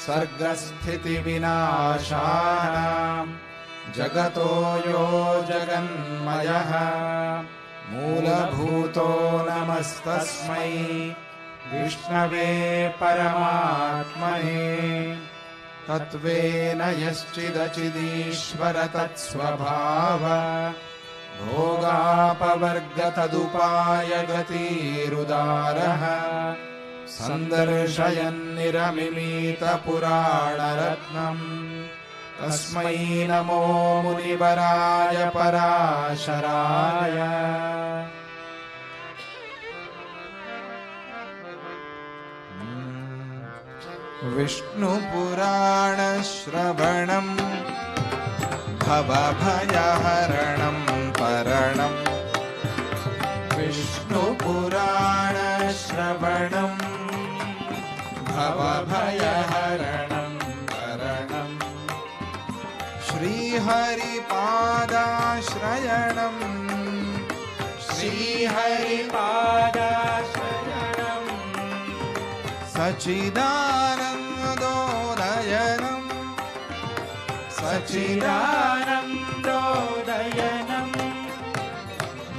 सर्गस्थितिविनाशानां जगतो यो जगन्मयः मूलभूतो नमस्तस्मै विष्णवे परमात्मने तत्त्वेन यश्चिदचिदीश्वर तत्स्वभाव भोगापवर्गतदुपाय गतिरुदारः सन्दर्शयन्निरमिमीतपुराणरत्नम् तस्मै नमो मुनिवराय पराशराय। विष्णुपुराणश्रवणं भवभयहरणं परणं विष्णुपुराणश्रवणं भवभयहरणं परणं श्रीहरिपादाश्रयणं श्रीहरिपादाश्रयणं सच्चिदानन्दोदयनं सच्चिदानन्दोदयनं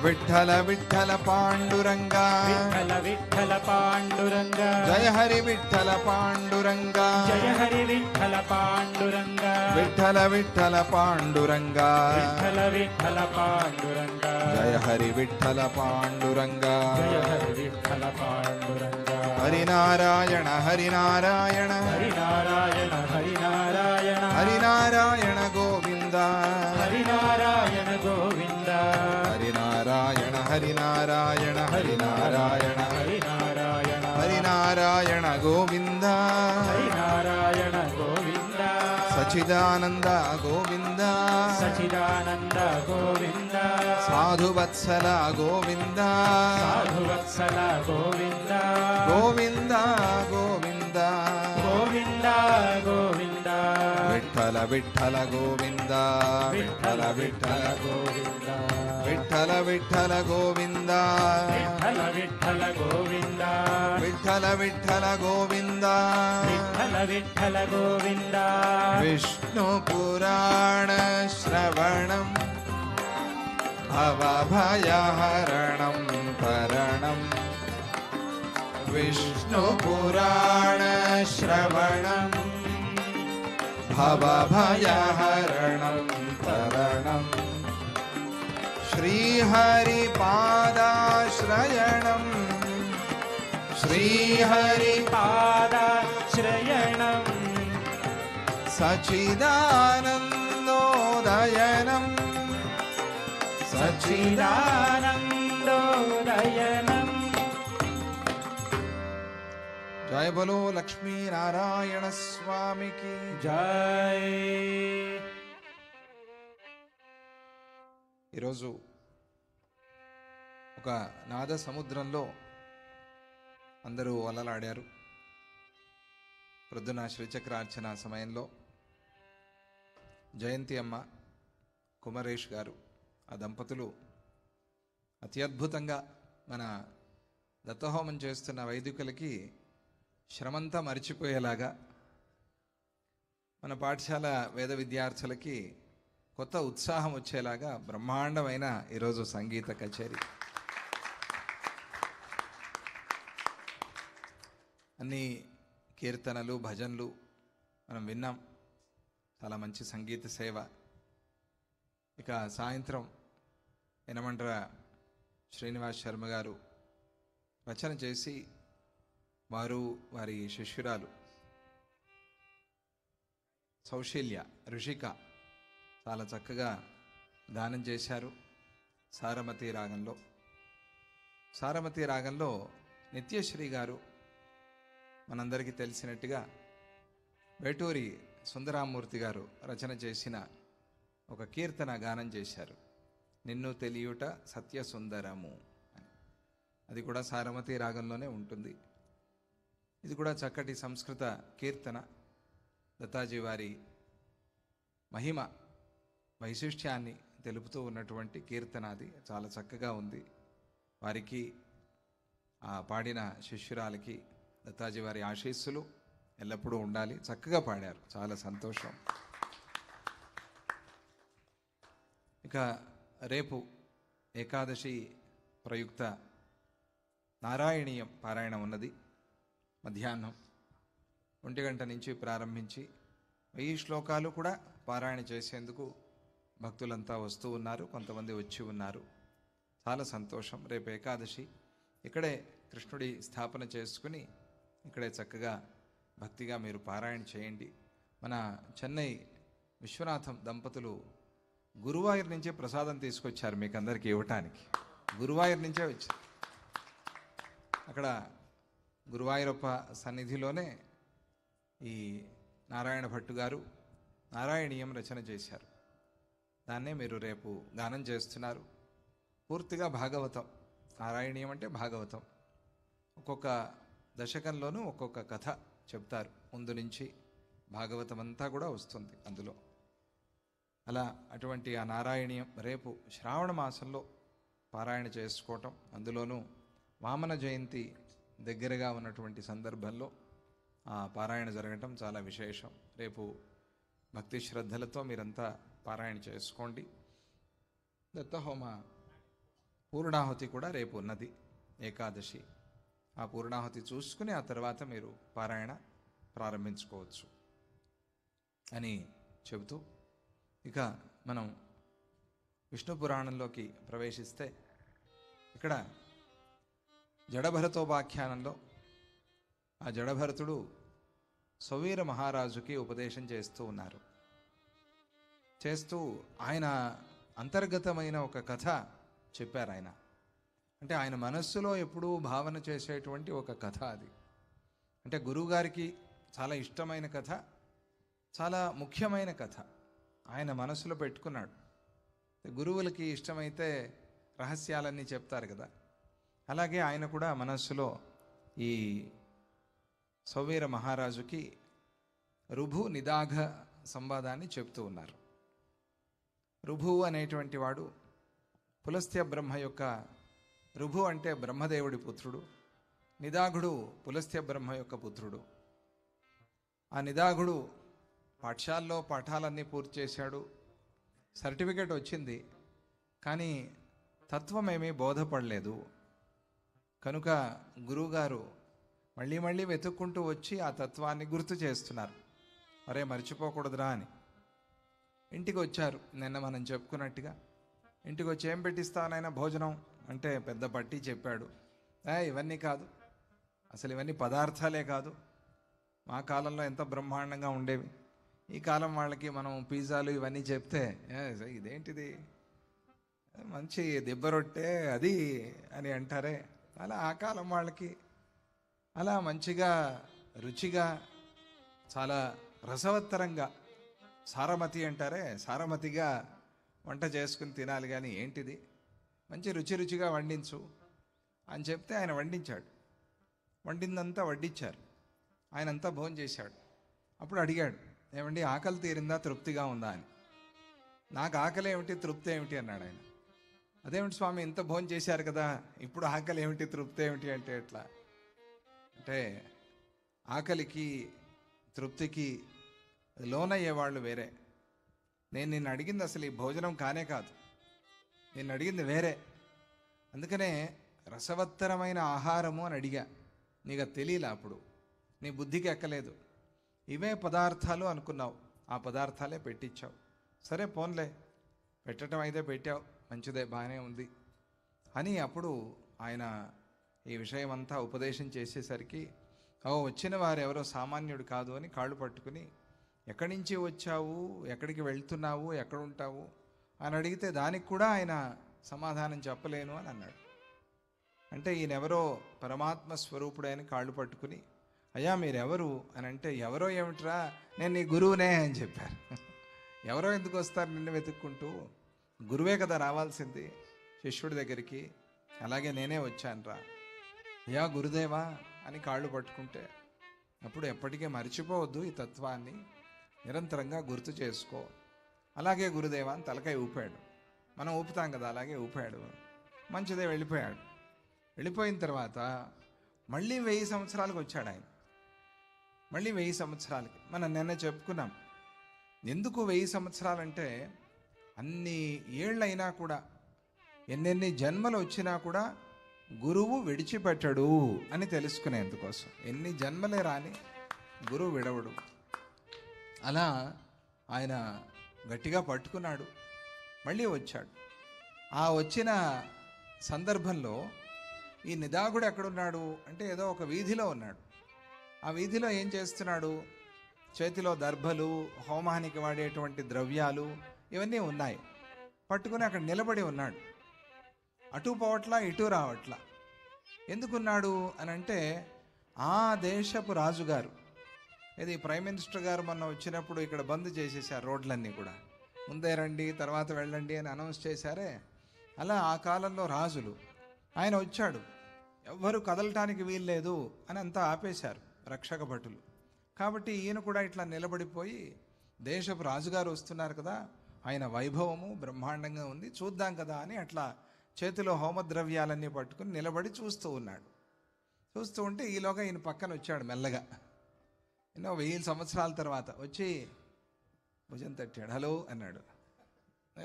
विठ्ठल विठ्ठल पांडुरंगा विठ्ठल विठ्ठल पांडुरंगा जय हरि विठ्ठल पांडुरंगा जय हरि विठ्ठल पांडुरंगा विठ्ठल विठ्ठल पांडुरंगा विठ्ठल विठ्ठल पांडुरंगा जय हरि विठ्ठल पांडुरंगा जय हरि विठ्ठल पांडुरंगा हरिनारायण हरिनारायण हरिनारायण हरिनारायण हरिनारायण गोविंद हरिनारायण गोविंद हरिनारायण हरिनारायण हरिनारायण हरिनारायण हरिनारायण गोविंद हरिनारायण गोविंद सच्चिदानंद गोविंद सच्चिदानंद गोविंद साधुवत्सल गोविंद साधुवत्सल गोविंद गोविंद गोविंद गोविंद गोविंद विठ्ठल विठ्ठल गोविंद विठ्ठल विठ्ठल गोविंद विठ्ठल विठ्ठल गोविंद विठ्ठल विठ्ठल गोविंद विठ्ठल विठ्ठल गोविंद विठ्ठल विठ्ठल गोविंद विष्णुपुराण श्रवणं भवभयहरणं परणं विष्णुपुराण श्रवणं भवभयहरणं परणं श्रीहरिपादाश्रयणं श्रीहरिपादाश्रयणं सच्चिदानन्दोदयनं सच्चिदानन्दोदयनं जय बोलो लक्ष्मी नारायण स्वामी की जय। ఈరోజు ఒక నాద సముద్రంలో అందరూ వలలాడారు. ప్రొద్దున శ్రీచక్రార్చన సమయంలో జయంతి అమ్మ, కుమరేష్ గారు, ఆ దంపతులు అత్యద్భుతంగా మన దత్తహోమం చేస్తున్న వైదికులకి శ్రమంతా మర్చిపోయేలాగా, మన పాఠశాల వేద విద్యార్థులకి కొత్త ఉత్సాహం వచ్చేలాగా బ్రహ్మాండమైన ఈరోజు సంగీత కచేరీ. అన్ని కీర్తనలు, భజనలు మనం విన్నాం. చాలా మంచి సంగీత సేవ. ఇక సాయంత్రం యనమండ్ర శ్రీనివాస్ శర్మ గారు రచన చేసి వారు వారి శిష్యురాలు సౌశీల్య ఋషిక చాలా చక్కగా గానం చేశారు. సారమతి రాగంలో సారమతి రాగంలో నిత్యశ్రీ గారు మనందరికీ తెలిసినట్టుగా వేటూరి సుందరామూర్తి గారు రచన చేసిన ఒక కీర్తన గానం చేశారు. నిన్ను తెలియుట సత్య సుందరము అని. అది కూడా సారమతి రాగంలోనే ఉంటుంది. ఇది కూడా చక్కటి సంస్కృత కీర్తన. దత్తాజీ వారి మహిమ వైశిష్ట్యాన్ని తెలుపుతూ ఉన్నటువంటి కీర్తన. అది చాలా చక్కగా ఉంది. వారికి ఆ పాడిన శిష్యురాలకి దత్తాజీ వారి ఆశీస్సులు ఎల్లప్పుడూ ఉండాలి. చక్కగా పాడారు, చాలా సంతోషం. ఇక రేపు ఏకాదశి ప్రయుక్త నారాయణీయం పారాయణం ఉన్నది. మధ్యాహ్నం 1 గంట నుంచి ప్రారంభించి 1000 శ్లోకాలు కూడా పారాయణ చేసేందుకు భక్తులంతా వస్తూ ఉన్నారు, కొంతమంది వచ్చి ఉన్నారు. చాలా సంతోషం. రేపు ఏకాదశి ఇక్కడే కృష్ణుడి స్థాపన చేసుకుని ఇక్కడే చక్కగా భక్తిగా మీరు పారాయణ చేయండి. మన చెన్నై విశ్వనాథం దంపతులు గురువాయూర్ నుంచే ప్రసాదం తీసుకొచ్చారు మీకు అందరికీ ఇవ్వటానికి. గురువాయూర్ నుంచే వచ్చారు. అక్కడ గురువాయూరప్ప సన్నిధిలోనే ఈ నారాయణ భట్టు గారు నారాయణీయం రచన చేశారు. దాన్నే మీరు రేపు గానం చేస్తున్నారు. పూర్తిగా భాగవతం. నారాయణీయం అంటే భాగవతం. ఒక్కొక్క దశకంలోనూ ఒక్కొక్క కథ చెప్తారు. ముందు నుంచి భాగవతం అంతా కూడా వస్తుంది అందులో. అలా అటువంటి ఆ నారాయణీయం రేపు శ్రావణ మాసంలో పారాయణ చేసుకోవటం, అందులోనూ వామన జయంతి దగ్గరగా ఉన్నటువంటి సందర్భంలో ఆ పారాయణ జరగటం చాలా విశేషం. రేపు భక్తి శ్రద్ధలతో మీరంతా పారాయణ చేసుకోండి. దత్తహోమ పూర్ణాహుతి కూడా రేపు ఉన్నది, ఏకాదశి. ఆ పూర్ణాహుతి చూసుకుని ఆ తర్వాత మీరు పారాయణ ప్రారంభించుకోవచ్చు అని చెబుతూ ఇక మనం విష్ణు పురాణంలోకి ప్రవేశిస్తే ఇక్కడ జడభరతోపాఖ్యానంలో ఆ జడభరతుడు సౌవీర మహారాజుకి ఉపదేశం చేస్తూ ఉన్నారు. చేస్తూ ఆయన అంతర్గతమైన ఒక కథ చెప్పారు. ఆయన అంటే ఆయన మనస్సులో ఎప్పుడూ భావన చేసేటువంటి ఒక కథ అది. అంటే గురువుగారికి చాలా ఇష్టమైన కథ, చాలా ముఖ్యమైన కథ ఆయన మనసులో పెట్టుకున్నాడు. గురువులకి ఇష్టమైతే రహస్యాలన్నీ చెప్తారు కదా, అలాగే ఆయన కూడా మనస్సులో ఈ సౌవీర మహారాజుకి రుభు నిదాఘ సంవాదాన్ని చెప్తూ ఉన్నారు. రుభు అనేటువంటి వాడు పులస్త్య బ్రహ్మ యొక్క, రుభు అంటే బ్రహ్మదేవుడి పుత్రుడు, నిదాఘుడు పులస్త్య బ్రహ్మ యొక్క పుత్రుడు. ఆ నిదాఘుడు పాఠశాలలో పాఠాలన్నీ పూర్తి చేశాడు, సర్టిఫికెట్ వచ్చింది, కానీ తత్వం ఏమీ బోధపడలేదు. కనుక గురువుగారు మళ్ళీ మళ్ళీ వెతుక్కుంటూ వచ్చి ఆ తత్వాన్ని గుర్తు చేస్తున్నారు. మరే మర్చిపోకూడదురా అని. ఇంటికి వచ్చారు. నిన్న మనం చెప్పుకున్నట్టుగా ఇంటికి వచ్చి ఏం పెట్టిస్తానైనా భోజనం అంటే పెద్ద పట్టి చెప్పాడు. ఇవన్నీ కాదు, అసలు ఇవన్నీ పదార్థాలే కాదు. మా కాలంలో ఎంత బ్రహ్మాండంగా ఉండేవి. ఈ కాలం వాళ్ళకి మనం పిజ్జాలు ఇవన్నీ చెప్తే ఇదేంటిది, మంచి దిబ్బ రొట్టె అది అని అంటారే, అలా ఆ కాలం వాళ్ళకి అలా మంచిగా రుచిగా చాలా రసవత్తరంగా సారమతి అంటారే, సారమతిగా వంట చేసుకుని తినాలి. కానీ ఏంటిది, మంచి రుచిగా వండించు అని చెప్తే ఆయన వండించాడు. వండిందంతా వడ్డించారు. ఆయన అంతా భోజనం చేశాడు. అప్పుడు అడిగాడు, ఏమండి ఆకలి తీరిందా, తృప్తిగా ఉందా అని. నాకు ఆకలి ఏమిటి, తృప్తి ఏమిటి అన్నాడు ఆయన. అదేమిటి స్వామి, ఇంత భోజనం చేశారు కదా, ఇప్పుడు ఆకలి ఏమిటి, తృప్తి ఏమిటి అంటే ఎట్లా అంటే, ఆకలికి తృప్తికి లోనయ్యేవాళ్ళు వేరే. నేను నిన్ను అడిగింది అసలు ఈ భోజనం కానే కాదు, నిన్ను అడిగింది వేరే. అందుకనే రసవత్తరమైన ఆహారము అని అడిగా. నీకు అది తెలియలే, అప్పుడు నీ బుద్ధికి ఎక్కలేదు. ఇవే పదార్థాలు అనుకున్నావు, ఆ పదార్థాలే పెట్టించావు. సరే పోన్లే, పెట్టడం అయితే పెట్టావు, మంచిదే, బాగానే ఉంది అని అప్పుడు ఆయన ఈ విషయం అంతా ఉపదేశం చేసేసరికి, వచ్చిన వారు ఎవరో సామాన్యుడు కాదు అని కాళ్ళు పట్టుకుని, ఎక్కడి నుంచి వచ్చావు, ఎక్కడికి వెళ్తున్నావు, ఎక్కడుంటావు అని అడిగితే దానికి కూడా ఆయన సమాధానం చెప్పలేను అని అన్నాడు. అంటే ఈయనెవరో పరమాత్మ స్వరూపుడైన కాళ్ళు పట్టుకుని, అయ్యా మీరెవరు అని అంటే, ఎవరో ఏమిట్రా, నేను నీ గురువునే అని చెప్పారు. ఎవరో ఎందుకు వస్తారు నిన్ను వెతుక్కుంటూ, గురువే కదా రావాల్సింది శిష్యుడి దగ్గరికి, అలాగే నేనే వచ్చానురా. అయ్యా గురుదేవా అని కాళ్ళు పట్టుకుంటే, అప్పుడు ఎప్పటికీ మర్చిపోవద్దు ఈ తత్వాన్ని, నిరంతరంగా గుర్తు చేసుకో. అలాగే గురుదేవా అని తలకాయ ఊపాడు. మనం ఊపుతాం కదా, అలాగే ఊపాడు. మంచిదే, వెళ్ళిపోయాడు. వెళ్ళిపోయిన తర్వాత మళ్ళీ 1000 సంవత్సరాలకు వచ్చాడు ఆయన. మళ్ళీ 1000 సంవత్సరాలకి. మనం నిన్న చెప్పుకున్నాం ఎందుకు 1000 సంవత్సరాలంటే అన్ని ఏళ్ళైనా కూడా, ఎన్నెన్ని జన్మలు వచ్చినా కూడా గురువు విడిచిపెట్టడు అని తెలుసుకునేందుకోసం. ఎన్ని జన్మలే రాని గురువు విడవడు. అలా ఆయన గట్టిగా పట్టుకున్నాడు, మళ్ళీ వచ్చాడు. ఆ వచ్చిన సందర్భంలో ఈ నిదాగుడు ఎక్కడున్నాడు అంటే ఏదో ఒక వీధిలో ఉన్నాడు. ఆ వీధిలో ఏం చేస్తున్నాడు? చేతిలో దర్భలు, హోమానికి వాడేటువంటి ద్రవ్యాలు ఇవన్నీ ఉన్నాయి. పట్టుకుని అక్కడ నిలబడి ఉన్నాడు. అటు పోవట్లా, ఇటు రావట్లా. ఎందుకున్నాడు అని అంటే, ఆ దేశపు రాజుగారు, ఇది ప్రైమ్ మినిస్టర్ గారు మొన్న వచ్చినప్పుడు ఇక్కడ బంద్ చేసేసారు రోడ్లన్నీ కూడా. ముందే రండి, తర్వాత వెళ్ళండి అని అనౌన్స్ చేశారే, అలా ఆ కాలంలో రాజులు. ఆయన వచ్చాడు, ఎవ్వరు కదలటానికి వీల్లేదు అని అంతా ఆపేశారు రక్షక భటులు. కాబట్టి ఈయన కూడా ఇట్లా నిలబడిపోయి, దేశపు రాజుగారు వస్తున్నారు కదా, ఆయన వైభవము బ్రహ్మాండంగా ఉంది, చూద్దాం కదా అని అట్లా చేతిలో హోమద్రవ్యాలన్నీ పట్టుకుని నిలబడి చూస్తూ ఉన్నాడు. చూస్తూ ఉంటే ఈలోగా ఈయన పక్కన వచ్చాడు మెల్లగా. ఎన్నో 1000 సంవత్సరాల తర్వాత వచ్చి భుజం తట్టాడు. హలో అన్నాడు.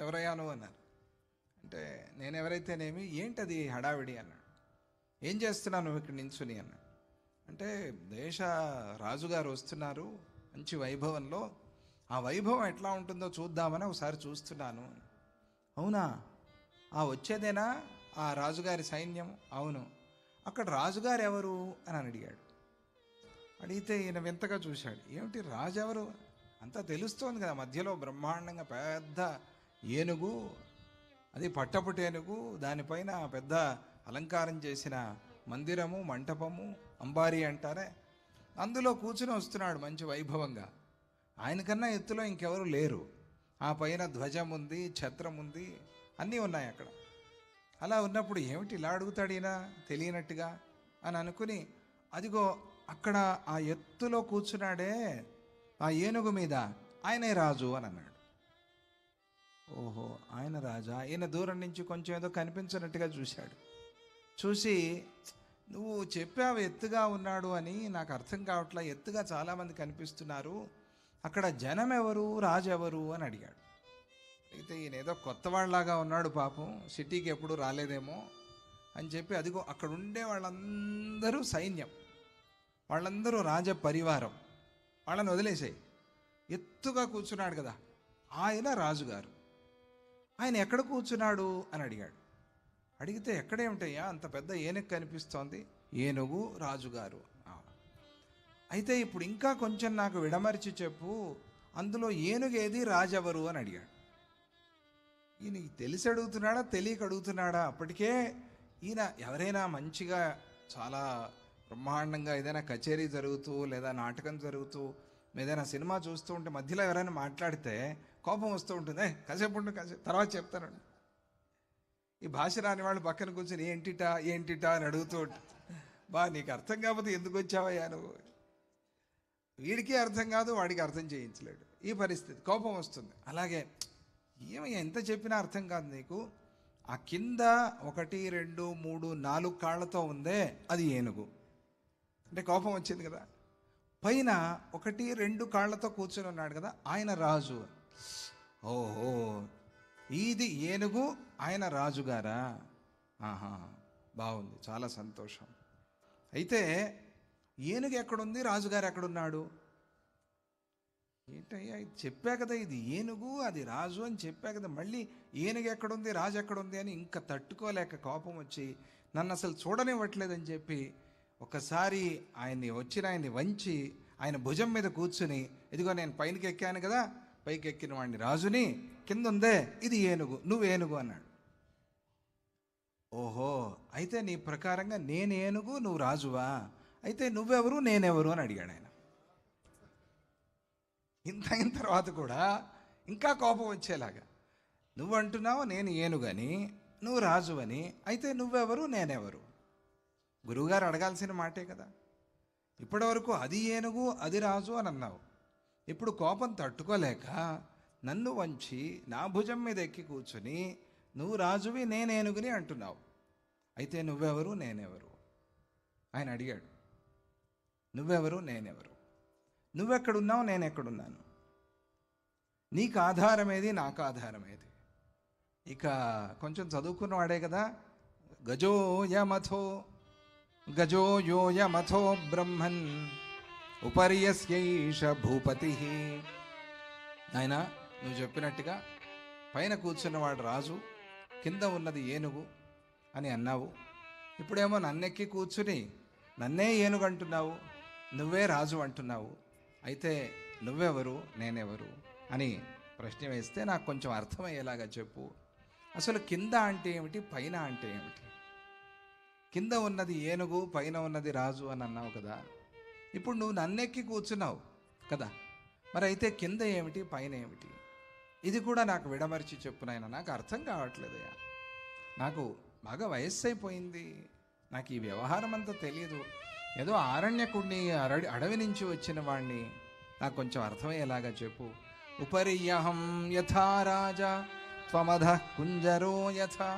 ఎవరయ్యా నువ్వు అన్నారు. అంటే నేను ఎవరైతేనేమి, ఏంటది హడావిడి అన్నాడు. ఏం చేస్తున్నావు నువ్వు ఇక్కడ నించుని అన్నాడు. అంటే దేశ రాజుగారు వస్తున్నారు మంచి వైభవంలో, ఆ వైభవం ఎట్లా ఉంటుందో చూద్దామని ఒకసారి చూస్తున్నాను. అవునా, ఆ వచ్చేదేనా ఆ రాజుగారి సైన్యం? అవును. అక్కడ రాజుగారు ఎవరు అని అడిగాడు. అడిగితే ఈయన వింతగా చూశాడు. ఏమిటి రాజు ఎవరు? అంతా తెలుస్తోంది కదా, మధ్యలో బ్రహ్మాండంగా పెద్ద ఏనుగు, అది పట్టపుటి ఏనుగు, దానిపైన పెద్ద అలంకారం చేసిన మందిరము, మంటపము, అంబారీ అంటారే, అందులో కూర్చుని వస్తున్నాడు మంచి వైభవంగా. ఆయనకన్నా ఎత్తులో ఇంకెవరు లేరు. ఆ పైన ధ్వజం ఉంది, ఛత్రం ఉంది, అన్నీ ఉన్నాయి అక్కడ. అలా ఉన్నప్పుడు ఏమిటి ఇలా అడుగుతాడు ఈయన తెలియనట్టుగా అని అనుకుని, అదిగో అక్కడ ఆ ఎత్తులో కూర్చున్నాడే ఆ ఏనుగు మీద, ఆయనే రాజు అని అన్నాడు. ఓహో, ఆయన రాజా? ఈయన దూరం నుంచి కొంచెం ఏదో కనిపించినట్టుగా చూశాడు. చూసి, నువ్వు చెప్పావు ఎత్తుగా ఉన్నాడు అని, నాకు అర్థం కావట్లా, ఎత్తుగా చాలామంది కనిపిస్తున్నారు, అక్కడ జనం ఎవరు, రాజు ఎవరు అని అడిగాడు. అయితే ఈయన ఏదో కొత్త వాళ్ళలాగా ఉన్నాడు పాపం, సిటీకి ఎప్పుడు రాలేదేమో అని చెప్పి, అదిగో అక్కడ ఉండే వాళ్ళందరూ సైన్యం, వాళ్ళందరూ రాజ పరివారం, వాళ్ళని వదిలేసాయి. ఎత్తుగా కూర్చున్నాడు కదా ఆయన రాజుగారు. ఆయన ఎక్కడ కూర్చున్నాడు అని అడిగాడు. అడిగితే ఎక్కడేమిటయ్యా అంత పెద్ద ఏనుగు కనిపిస్తోంది, ఏనుగు రాజుగారు. అయితే ఇప్పుడు ఇంకా కొంచెం నాకు విడమరిచి చెప్పు, అందులో ఏనుగు ఏది, రాజెవరు అని అడిగాడు. ఈయన తెలిసి అడుగుతున్నాడా తెలియక అడుగుతున్నాడా? అప్పటికే ఈయన ఎవరైనా మంచిగా చాలా బ్రహ్మాండంగా ఏదైనా కచేరీ జరుగుతూ లేదా నాటకం జరుగుతూ ఏదైనా సినిమా చూస్తూ ఉంటే మధ్యలో ఎవరైనా మాట్లాడితే కోపం వస్తూ ఉంటుంది. కాసేపు ఉండు, కాసేపు తర్వాత చెప్తానండి. ఈ భాష రాని వాళ్ళు పక్కన కూర్చొని ఏంటిటా అని అడుగుతూ ఉంటారు. నీకు అర్థం కాకపోతే ఎందుకు వచ్చావయ్యా నువ్వు? వీడికి అర్థం కాదు, వాడికి అర్థం చేయించలేడు. ఈ పరిస్థితి, కోపం వస్తుంది. అలాగే ఏమయ్యా ఎంత చెప్పినా అర్థం కాదు నీకు, ఆ కింద 1 2 3 4 కాళ్ళతో ఉందే అది ఏనుగు అంటే కోపం వచ్చింది కదా. పైన 1 2 కాళ్ళతో కూర్చొని ఉన్నాడు కదా ఆయన రాజు. ఓహో, ఇది ఏనుగు, ఆయన రాజుగారా? ఆహా, బాగుంది, చాలా సంతోషం. అయితే ఏనుగు ఎక్కడుంది, రాజుగారు ఎక్కడున్నాడు? ఏంటయ్యా ఇది చెప్పా కదా, ఇది ఏనుగు అది రాజు అని చెప్పా కదా, మళ్ళీ ఏనుగు ఎక్కడుంది, రాజు ఎక్కడుంది అని ఇంకా తట్టుకోలేక కోపం వచ్చి నన్ను అసలు చూడనివ్వట్లేదని చెప్పి ఒకసారి ఆయన్ని వంచి ఆయన భుజం మీద కూర్చుని, ఇదిగో నేను పైనకి ఎక్కాను కదా, పైకి ఎక్కిన వాడిని రాజుని, కింద ఉందే ఇది ఏనుగు, నువ్వు ఏనుగు అన్నాడు. ఓహో, అయితే నీ ప్రకారంగా నేను ఏనుగు, నువ్వు రాజువా? అయితే నువ్వెవరు, నేనెవరు అని అడిగాడు ఆయన. ఇంత అయిన తర్వాత కూడా ఇంకా కోపం వచ్చేలాగా, నువ్వు అంటున్నావు నేను ఏనుగని, నువ్వు రాజువని, అయితే నువ్వెవరు, నేనెవరు? గురువుగారు అడగాల్సిన మాటే కదా. ఇప్పటివరకు అది ఏనుగు అది రాజు అని అన్నావు, ఇప్పుడు కోపం తట్టుకోలేక నన్ను వంచి నా భుజం మీద ఎక్కి కూర్చుని నువ్వు రాజువి నేను ఏనుగుని అంటున్నావు, అయితే నువ్వెవరు, నేనెవరు? ఆయన అడిగాడు, నువ్వెవరు, నేనెవరు? నువ్వెక్కడున్నావు, నేను ఎక్కడున్నాను, నీకు ఆధారమేది, నాకు ఆధారమేది. ఇక కొంచెం చదువుకున్నవాడే కదా, గజో యోయమథో బ్రహ్మన్ ఉపర్యస్యైష భూపతి. ఆయన నువ్వు చెప్పినట్టుగా పైన కూర్చున్నవాడు రాజు, కింద ఉన్నది ఏనుగు అని అన్నావు. ఇప్పుడేమో నన్నెక్కి కూర్చుని నన్నే ఏనుగు అంటున్నావు, నువ్వే రాజు అంటున్నావు. అయితే నువ్వెవరు, నేనెవరు అని ప్రశ్న వేస్తే నాకు కొంచెం అర్థమయ్యేలాగా చెప్పు. అసలు కింద అంటే ఏమిటి, పైన అంటే ఏమిటి? కింద ఉన్నది ఏనుగు, పైన ఉన్నది రాజు అని అన్నావు కదా. ఇప్పుడు నువ్వు నన్నెక్కి కూర్చున్నావు కదా, మరి అయితే కింద ఏమిటి, పైన ఏమిటి? ఇది కూడా నాకు విడమర్చి చెప్పు నాయన, నాకు అర్థం కావట్లేదయ్యా. నాకు బాగా వయస్సు అయిపోయింది, నాకు ఈ వ్యవహారం అంతా తెలియదు. ఏదో ఆరణ్యకుడిని, అడవి నుంచి వచ్చిన వాడిని, నాకు కొంచెం అర్థమయ్యేలాగా చెప్పు. ఉపరియహం యథా రాజా త్వమధః కుంజరో యథా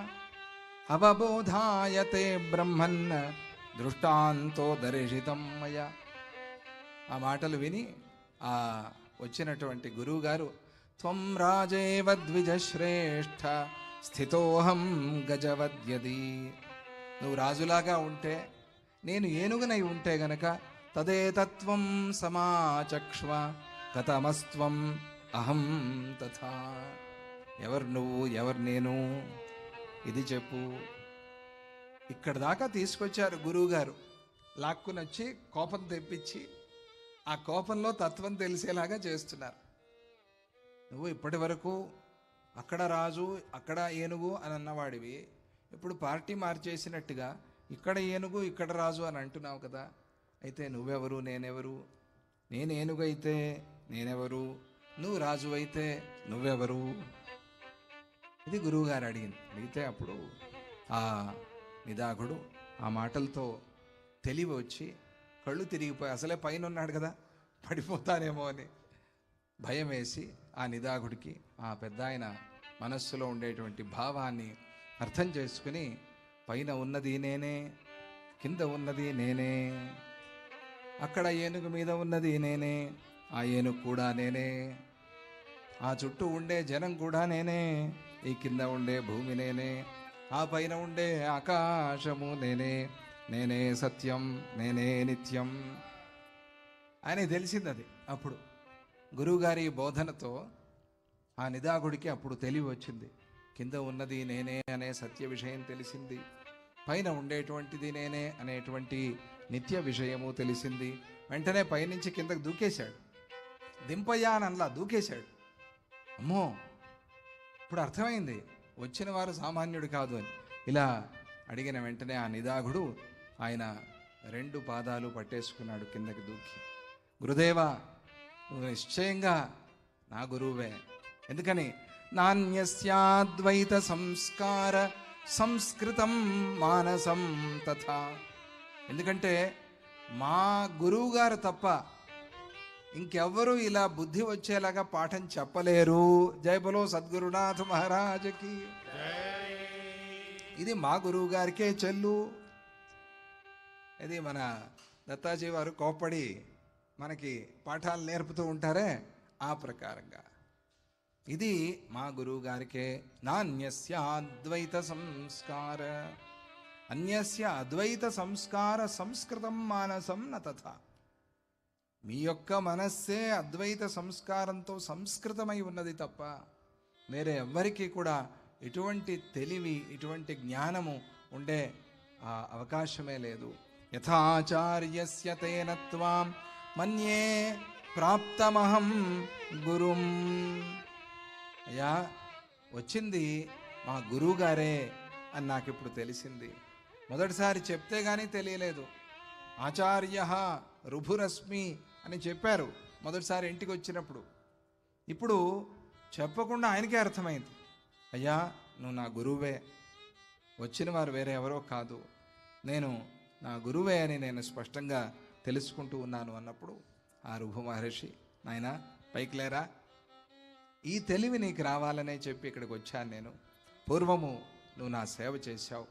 అవబోధాయతే బ్రహ్మన్ దృష్టాంతో దర్శితం మయా. ఆ మాటలు విని ఆ వచ్చినటువంటి గురువుగారు, త్వం రాజేవ ద్విజశ్రేష్ఠ స్థితోహం గజవద్యది. నువ్వు రాజులాగా ఉంటే, నేను ఏనుగునై ఉంటే గనక తదేతత్వం సమాచక్ష్వ కథమస్త్వం అహం తథా. ఎవరు నువ్వు, ఎవరు నేను, ఇది చెప్పు. ఇక్కడ దాకా తీసుకొచ్చారు గురువుగారు, లాక్కునొచ్చి కోపం తెప్పించి ఆ కోపంలో తత్వం తెలిసేలాగా చేస్తున్నారు. నువ్వు ఇప్పటి వరకు అక్కడ రాజు అక్కడ ఏనుగు అని అన్నవాడివి, ఇప్పుడు పార్టీ మార్చేసినట్టుగా ఇక్కడ ఏనుగు ఇక్కడ రాజు అని అంటున్నావు కదా. అయితే నువ్వెవరు, నేనెవరు? నేను ఏనుగు అయితే నేనెవరు? నువ్వు రాజు అయితే నువ్వెవరు? ఇది గురువుగారు అడిగితే అప్పుడు ఆ నిదాఘుడు ఆ మాటలతో తెలివి వచ్చి కళ్ళు తిరిగిపోయి, అసలే పైన ఉన్నాడు కదా పడిపోతానేమో అని భయం వేసి ఆ నిదాఘుడికి, ఆ పెద్ద ఆయన మనస్సులో ఉండేటువంటి భావాన్ని అర్థం చేసుకుని, పైన ఉన్నది నేనే, కింద ఉన్నది నేనే, అక్కడ ఏనుగు మీద ఉన్నది నేనే, ఆ ఏనుగు కూడా నేనే, ఆ చుట్టూ ఉండే జనం కూడా నేనే, ఈ కింద ఉండే భూమి నేనే, ఆ పైన ఉండే ఆకాశము నేనే, నేనే సత్యం, నేనే నిత్యం అని తెలిసింది. అది అప్పుడు గురువుగారి బోధనతో ఆ నిదాగుడికి అప్పుడు తెలివి వచ్చింది. కింద ఉన్నది నేనే అనే సత్య విషయం తెలిసింది, పైన ఉండేటువంటిది నేనే అనేటువంటి నిత్య విషయము తెలిసింది. వెంటనే పైనుంచి కిందకు దూకేశాడు. దింపయ్యా అని అనలా, దూకేశాడు. అమ్మో, ఇప్పుడు అర్థమైంది వచ్చిన వారు సామాన్యుడు కాదు అని. ఇలా అడిగిన వెంటనే ఆ నిదాఘుడు ఆయన 2 పాదాలు పట్టేసుకున్నాడు కిందకి దూకి. గురుదేవా, నువ్వు నిశ్చయంగా నా గురువే. ఎందుకని? నాన్యస్యాద్వైత సంస్కార సంస్కృతం మానసం తథా. ఎందుకంటే మా గురువు గారు తప్ప ఇంకెవ్వరూ ఇలా బుద్ధి వచ్చేలాగా పాఠం చెప్పలేరు. జై బలో సద్గురునాథ్ మహారాజకి. ఇది మా గురువు గారికే చెల్లు. ఇది మన దత్తాజీ వారు కోప్పడి మనకి పాఠాలు నేర్పుతూ ఉంటారే, ఆ ప్రకారంగా ఇది మా గురువు గారికే. నాన్యస్య అద్వైత సంస్కార, అన్యస్య అద్వైత సంస్కార సంస్కృతం మానసం న తథా. మీ యొక్క మనస్సే అద్వైత సంస్కారంతో సంస్కృతమై ఉన్నది తప్ప వేరే ఎవ్వరికీ కూడా ఎటువంటి తెలివి, ఇటువంటి జ్ఞానము ఉండే అవకాశమే లేదు. యథాచార్యస్య తేన త్వాం మన్యే ప్రాప్తమహం గురుం. అయ్యా, వచ్చింది మా గురువుగారే అని నాకు ఇప్పుడు తెలిసింది. మొదటిసారి చెప్తే కానీ తెలియలేదు. ఆచార్య రుభురశ్మి అని చెప్పారు మొదటిసారి ఇంటికి వచ్చినప్పుడు. ఇప్పుడు చెప్పకుండా ఆయనకే అర్థమైంది. అయ్యా, నువ్వు నా గురువే, వచ్చిన వారు వేరే ఎవరో కాదు, నేను నా గురువే అని నేను స్పష్టంగా తెలుసుకుంటూ ఉన్నాను అన్నప్పుడు ఆ రుభు మహర్షి, నాయనా పైకి లేరా, ఈ తెలివి నీకు రావాలనే చెప్పి ఇక్కడికి వచ్చాను నేను. పూర్వము నువ్వు నా సేవ చేశావు,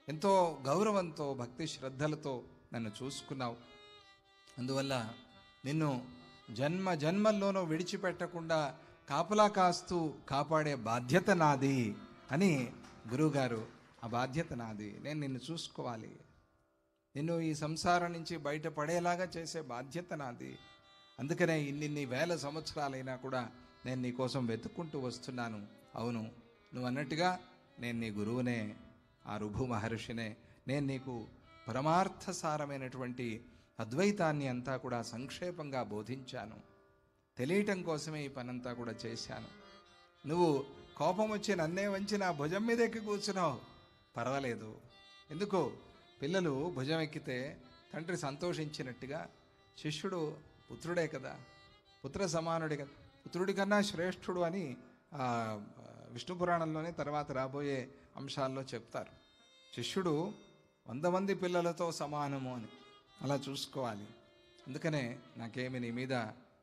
ఎంతో గౌరవంతో భక్తి శ్రద్ధలతో నన్ను చూసుకున్నావు. అందువల్ల నిన్ను జన్మ జన్మల్లోనూ విడిచిపెట్టకుండా కాపలా కాస్తూ కాపాడే బాధ్యత నాది అని గురువుగారు, ఆ బాధ్యత నాది, నేను నిన్ను చూసుకోవాలి, నిన్ను ఈ సంసారం నుంచి బయటపడేలాగా చేసే బాధ్యత నాది. అందుకనే ఇన్ని వేల సంవత్సరాలైనా కూడా నేను నీ కోసం వెతుక్కుంటూ వస్తున్నాను. అవును, నువ్వు అన్నట్టుగా నేను నీ గురువునే, ఆ రుభు మహర్షినే. నేను నీకు పరమార్థసారమైనటువంటి అద్వైతాన్ని అంతా కూడా సంక్షేపంగా బోధించాను. తెలియటం కోసమే ఈ పనంతా కూడా చేశాను. నువ్వు కోపం వచ్చి నన్నే వంచి నా భుజం మీద ఎక్కి కూర్చున్నావు, పర్వాలేదు. ఎందుకు? పిల్లలు భుజం ఎక్కితే తండ్రి సంతోషించినట్టుగా శిష్యుడు పుత్రుడే కదా, పుత్ర సమానుడే కదా, పుత్రుడి కన్నా శ్రేష్ఠుడు అని విష్ణు పురాణంలోనే తర్వాత రాబోయే అంశాల్లో చెప్తారు. శిష్యుడు 100 మంది పిల్లలతో సమానము అని అలా చూసుకోవాలి. అందుకనే నాకేమి నీ మీద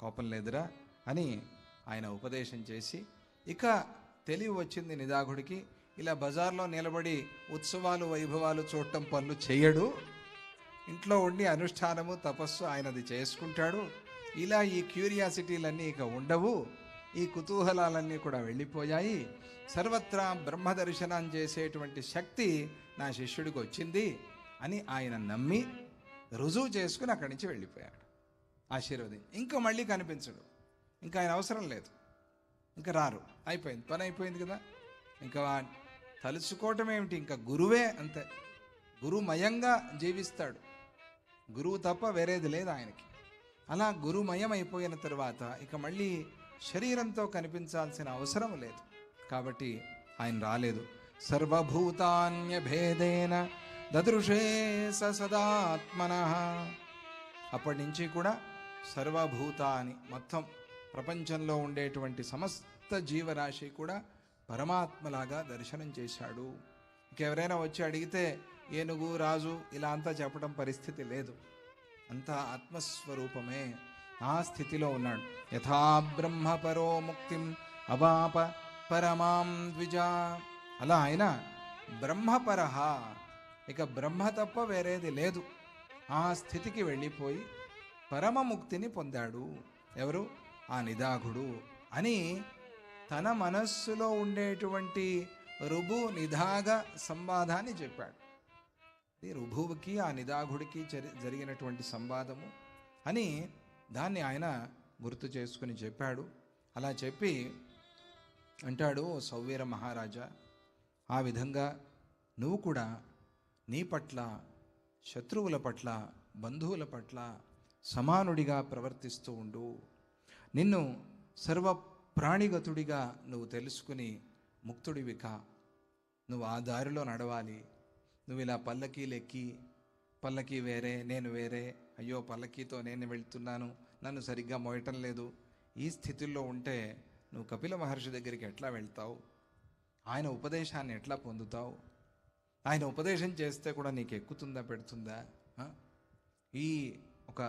కోపం లేదురా అని ఆయన ఉపదేశం చేసి, ఇక తెలివి వచ్చింది నిదాఘుడికి. ఇలా బజార్లో నిలబడి ఉత్సవాలు వైభవాలు చూడటం పనులు చేయడు, ఇంట్లో ఉండి అనుష్ఠానము తపస్సు ఆయనది చేసుకుంటాడు. ఇలా ఈ క్యూరియాసిటీలన్నీ ఇక ఉండవు, ఈ కుతూహలాలన్నీ కూడా వెళ్ళిపోయాయి. సర్వత్రా బ్రహ్మ దర్శనం చేసేటువంటి శక్తి నా శిష్యుడికి వచ్చింది అని ఆయన నమ్మి రుజువు చేసుకుని అక్కడి నుంచి వెళ్ళిపోయాడు. ఆశీర్వదించి ఇంకా మళ్ళీ కనిపించడు, ఇంకా ఆయన అవసరం లేదు, ఇంకా రారు, అయిపోయింది, పని అయిపోయింది కదా. ఇంకా తలుచుకోవటం ఏమిటి, ఇంకా గురువే అంతే, గురుమయంగా జీవిస్తాడు. గురువు తప్ప వేరేది లేదు ఆయనకి. అలా గురుమయం అయిపోయిన తర్వాత ఇక మళ్ళీ శరీరంతో కనిపించాల్సిన అవసరం లేదు. కాబట్టి ఆయన రాలేదు. సర్వభూతాన్య భేదేన దదృశే సదాత్మనః. అప్పటి నుంచి కూడా సర్వభూతాన్ని, మొత్తం ప్రపంచంలో ఉండేటువంటి సమస్త జీవరాశి కూడా పరమాత్మలాగా దర్శనం చేశాడు. ఇంకెవరైనా వచ్చి అడిగితే ఏనుగు రాజు ఇలా అంతా చెప్పడం పరిస్థితి లేదు, అంతా ఆత్మస్వరూపమే. ఆ స్థితిలో ఉన్నాడు. యథా బ్రహ్మ పరో ముక్తిం అవాప పరమాం ద్విజా. అలా ఆయన బ్రహ్మపరహ, ఇక బ్రహ్మ తప్ప వేరేది లేదు, ఆ స్థితికి వెళ్ళిపోయి పరమముక్తిని పొందాడు. ఎవరు? ఆ నిదాఘుడు అని తన మనస్సులో ఉండేటువంటి రుభు నిదాగ సంవాదాన్ని చెప్పాడు. ఇది రుభువుకి ఆ నిదాఘుడికి జరిగినటువంటి సంవాదము అని దాన్ని ఆయన గుర్తు చేసుకుని చెప్పాడు. అలా చెప్పి అంటాడు, సౌవీర మహారాజా, ఆ విధంగా నువ్వు కూడా నీ పట్ల, శత్రువుల పట్ల, బంధువుల పట్ల సమానుడిగా ప్రవర్తిస్తూ ఉండు. నిన్ను సర్వ ప్రాణిగతుడిగా నువ్వు తెలుసుకుని ముక్తుడివి కా. నువ్వు ఆ దారిలో నడవాలి. నువ్వు ఇలా పల్లకీలెక్కి, పల్లకీ వేరే నేను వేరే, అయ్యో పల్లకీతో నేను వెళ్తున్నాను, నన్ను సరిగ్గా మోయటం లేదు, ఈ స్థితిలో ఉంటే నువ్వు కపిల మహర్షి దగ్గరికి ఎట్లా వెళ్తావు? ఆయన ఉపదేశాన్ని ఎట్లా పొందుతావు? ఆయన ఉపదేశం చేస్తే కూడా నీకు ఎక్కుతుందా, పెడుతుందా? ఈ ఒక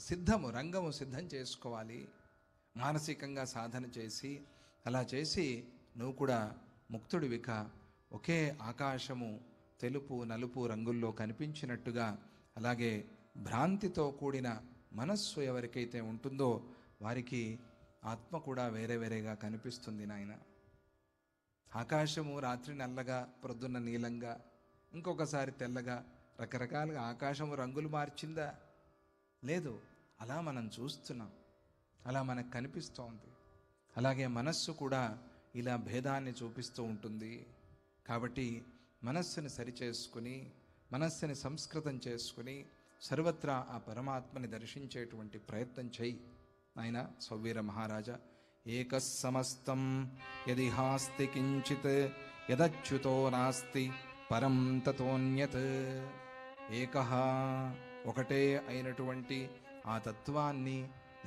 సిద్ధము, రంగము సిద్ధం చేసుకోవాలి, మానసికంగా సాధన చేసి. అలా చేసి నువ్వు కూడా ముక్తుడివిక. ఒకే ఆకాశము తెలుపు నలుపు రంగుల్లో కనిపించినట్టుగా, అలాగే భ్రాంతితో కూడిన మనస్సు ఎవరికైతే ఉంటుందో వారికి ఆత్మ కూడా వేరే వేరేగా కనిపిస్తుంది నాయన. ఆకాశము రాత్రి నల్లగా, ప్రొద్దున్న నీలంగా, ఇంకొకసారి తెల్లగా, రకరకాలుగా ఆకాశము రంగులు మార్చిందా? లేదు. అలా మనం చూస్తున్నాం, అలా మనకు కనిపిస్తోంది. అలాగే మనస్సు కూడా ఇలా భేదాన్ని చూపిస్తూ ఉంటుంది. కాబట్టి మనస్సుని సరిచేసుకుని, మనస్సుని సంస్కృతం చేసుకుని సర్వత్రా ఆ పరమాత్మని దర్శించేటువంటి ప్రయత్నం చేయి నాయన సౌవీర మహారాజా. ఏక సమస్తం యది హాస్తి కించిత్ యదచ్యుతో నాస్తి పరం తతోన్యత్. ఏకః, ఒకటే అయినటువంటి ఆ తత్వాన్ని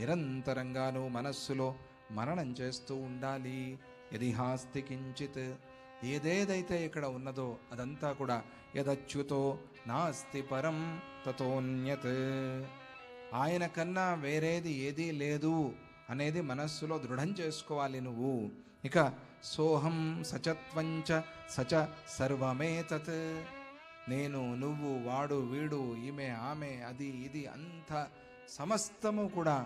నిరంతరంగాను మనస్సులో మననం చేస్తూ ఉండాలి. యది హాస్తి కించిత్, ఏదేదైతే ఇక్కడ ఉన్నదో అదంతా కూడా యదచ్యుతో నాస్తి పరం తతోన్యత్, ఆయన కన్నా వేరేది ఏదీ లేదు అనేది మనస్సులో దృఢం చేసుకోవాలి నువ్వు. ఇక సోహం సచత్వంచ సచ సర్వమేతత్, నేను, నువ్వు, వాడు, వీడు, ఈమె, ఆమె, అది, ఇది అంత సమస్తము కూడా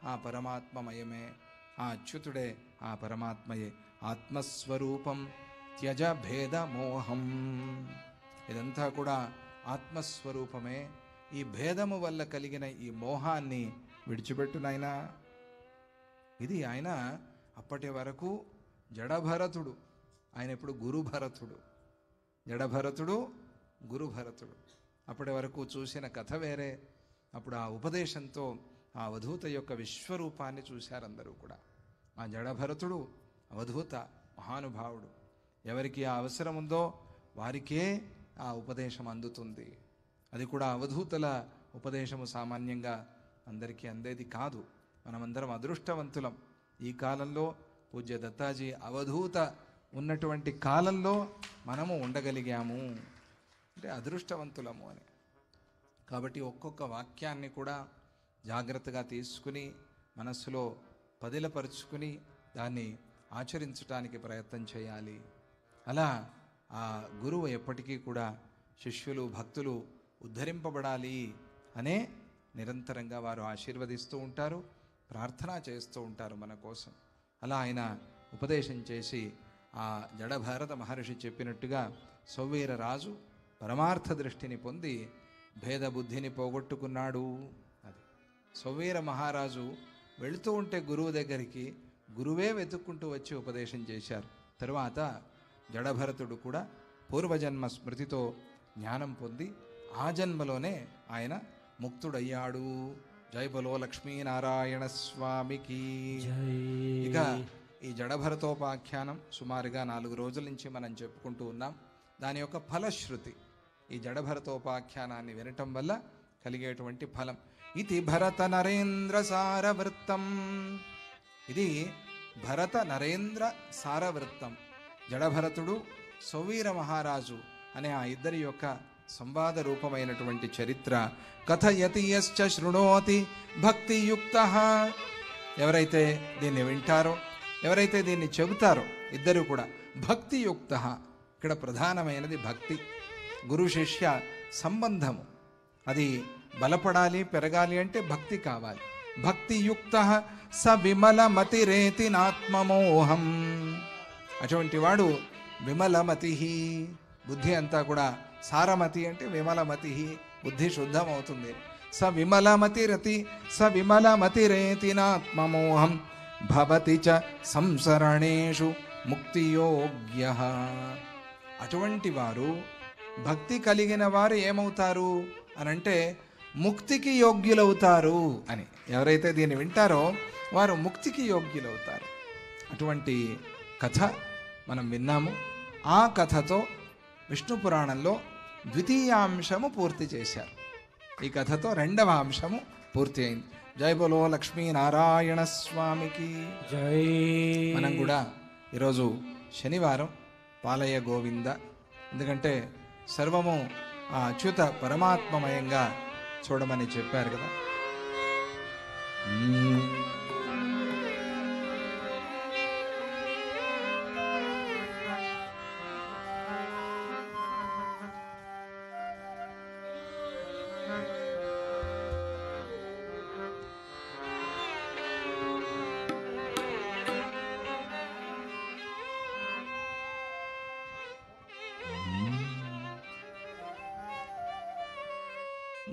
ఆ పరమాత్మమయమే, ఆ అచ్యుతుడే ఆ పరమాత్మయే. ఆత్మస్వరూపం త్యజ భేద మోహం. ఇదంతా కూడా ఆత్మస్వరూపమే. ఈ భేదము వల్ల కలిగిన ఈ మోహాన్ని విడిచిపెట్టు నాయనా. ఇది ఆయన అప్పటి వరకు జడభరతుడు, ఆయన ఇప్పుడు గురుభరతుడు. జడభరతుడు గురుభరతుడు. అప్పటి వరకు చూసిన కథ వేరే. అప్పుడు ఆ ఉపదేశంతో ఆ అవధూత యొక్క విశ్వరూపాన్ని చూశారు అందరూ కూడా. ఆ జడభరతుడు అవధూత మహానుభావుడు. ఎవరికి ఆ అవసరం ఉందో వారికే ఆ ఉపదేశం అందుతుంది. అది కూడా అవధూతల ఉపదేశము సామాన్యంగా అందరికీ అందేది కాదు. మనమందరం అదృష్టవంతులం. ఈ కాలంలో పూజ్య దత్తాజీ అవధూత ఉన్నటువంటి కాలంలో మనము ఉండగలిగాము అంటే అదృష్టవంతులము అని. కాబట్టి ఒక్కొక్క వాక్యాన్ని కూడా జాగ్రత్తగా తీసుకుని మనస్సులో పదిలపరుచుకుని దాన్ని ఆచరించడానికి ప్రయత్నం చేయాలి. అలా ఆ గురువు ఎప్పటికీ కూడా శిష్యులు భక్తులు ఉద్ధరింపబడాలి అనే నిరంతరంగా వారు ఆశీర్వదిస్తూ ఉంటారు, ప్రార్థన చేస్తూ ఉంటారు మన కోసం. అలా ఆయన ఉపదేశం చేసి ఆ జడభరత మహర్షి చెప్పినట్టుగా సౌవీర రాజు పరమార్థ దృష్టిని పొంది భేద బుద్ధిని పోగొట్టుకున్నాడు. అది సౌవీర మహారాజు వెళుతూ ఉంటే గురువు దగ్గరికి గురువే వెతుక్కుంటూ వచ్చి ఉపదేశం చేశారు. తరువాత జడభరతుడు కూడా పూర్వజన్మ స్మృతితో జ్ఞానం పొంది ఆ జన్మలోనే ఆయన ముక్తుడయ్యాడు. జై బలో లక్ష్మీనారాయణ స్వామికి. ఇక ఈ జడభరతోపాఖ్యానం సుమారుగా 4 రోజుల నుంచి మనం చెప్పుకుంటూ ఉన్నాం. దాని యొక్క ఫలశ్రుతి ఈ జడభరతోపాఖ్యానాన్ని వినటం వల్ల కలిగేటువంటి ఫలం. ఇది భరత నరేంద్ర సారవృత్తం. ఇది భరత నరేంద్ర సారవృత్తం. జడభరతుడు సౌవీర మహారాజు అనే ఆ ఇద్దరి యొక్క సంవాద రూపమైనటువంటి చరిత్ర. కథయతి యశ్చ శృణోతి భక్తియుక్తః. ఎవరైతే దీన్ని వింటారో, ఎవరైతే దీన్ని చెబుతారో ఇద్దరు కూడా భక్తియుక్తః. ఇక్కడ ప్రధానమైనది భక్తి. గురు శిష్య సంబంధము అది బలపడాలి, పెరగాలి అంటే భక్తి కావాలి. భక్తియుక్తః స విమలమతిరేతి నాత్మమోహం. అటువంటి వాడు విమలమతి. బుద్ధి అంతా కూడా సారమతి అంటే విమలమతి, బుద్ధి శుద్ధం అవుతుంది. స విమలమతిరేతి నాత్మమోహం భవతి చ సంసరణేషు ముక్తియోగ్యః. అటువంటి వారు భక్తి కలిగిన వారు ఏమవుతారు అనంటే ముక్తికి యోగ్యులవుతారు అని. ఎవరైతే దీన్ని వింటారో వారు ముక్తికి యోగ్యులవుతారు. అటువంటి కథ మనం విన్నాము. ఆ కథతో విష్ణు పురాణంలో ద్వితీయాంశము పూర్తి చేశారు. ఈ కథతో 2వ అంశము పూర్తి అయింది. జై బలో లక్ష్మీనారాయణ స్వామికి జై. మనం కూడా ఈరోజు శనివారం పాలయ గోవింద. ఎందుకంటే సర్వము ఆ అచ్యుత పరమాత్మమయంగా చూడమని చెప్పారు కదా.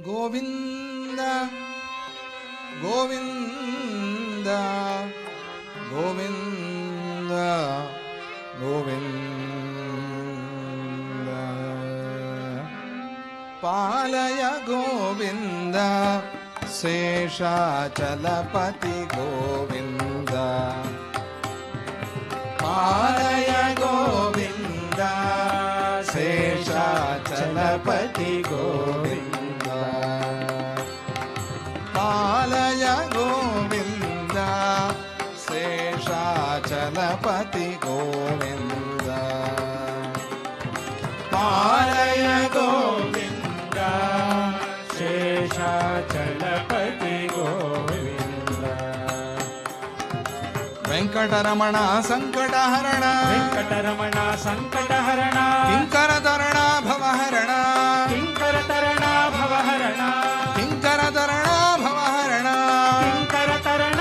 గోవింద గోవింద గోవింద గోవింద పాలయ గోవింద శేషాచలపతి గోవింద. పాలయ గోవింద శేషాచలపతి గోవింద. పాలయ గోవింద శేషాచలపతి గోవింద. పాలయ గోవింద శేషాచలపతి గోవింద. వెంకటరమణ సంకటహరణ వెంకటరమణ సంకటహరణ కింకరధరణ భవహరణ కింకరతరణ భవహరణ కింకరధరణ భవహరణ కింకరతరణ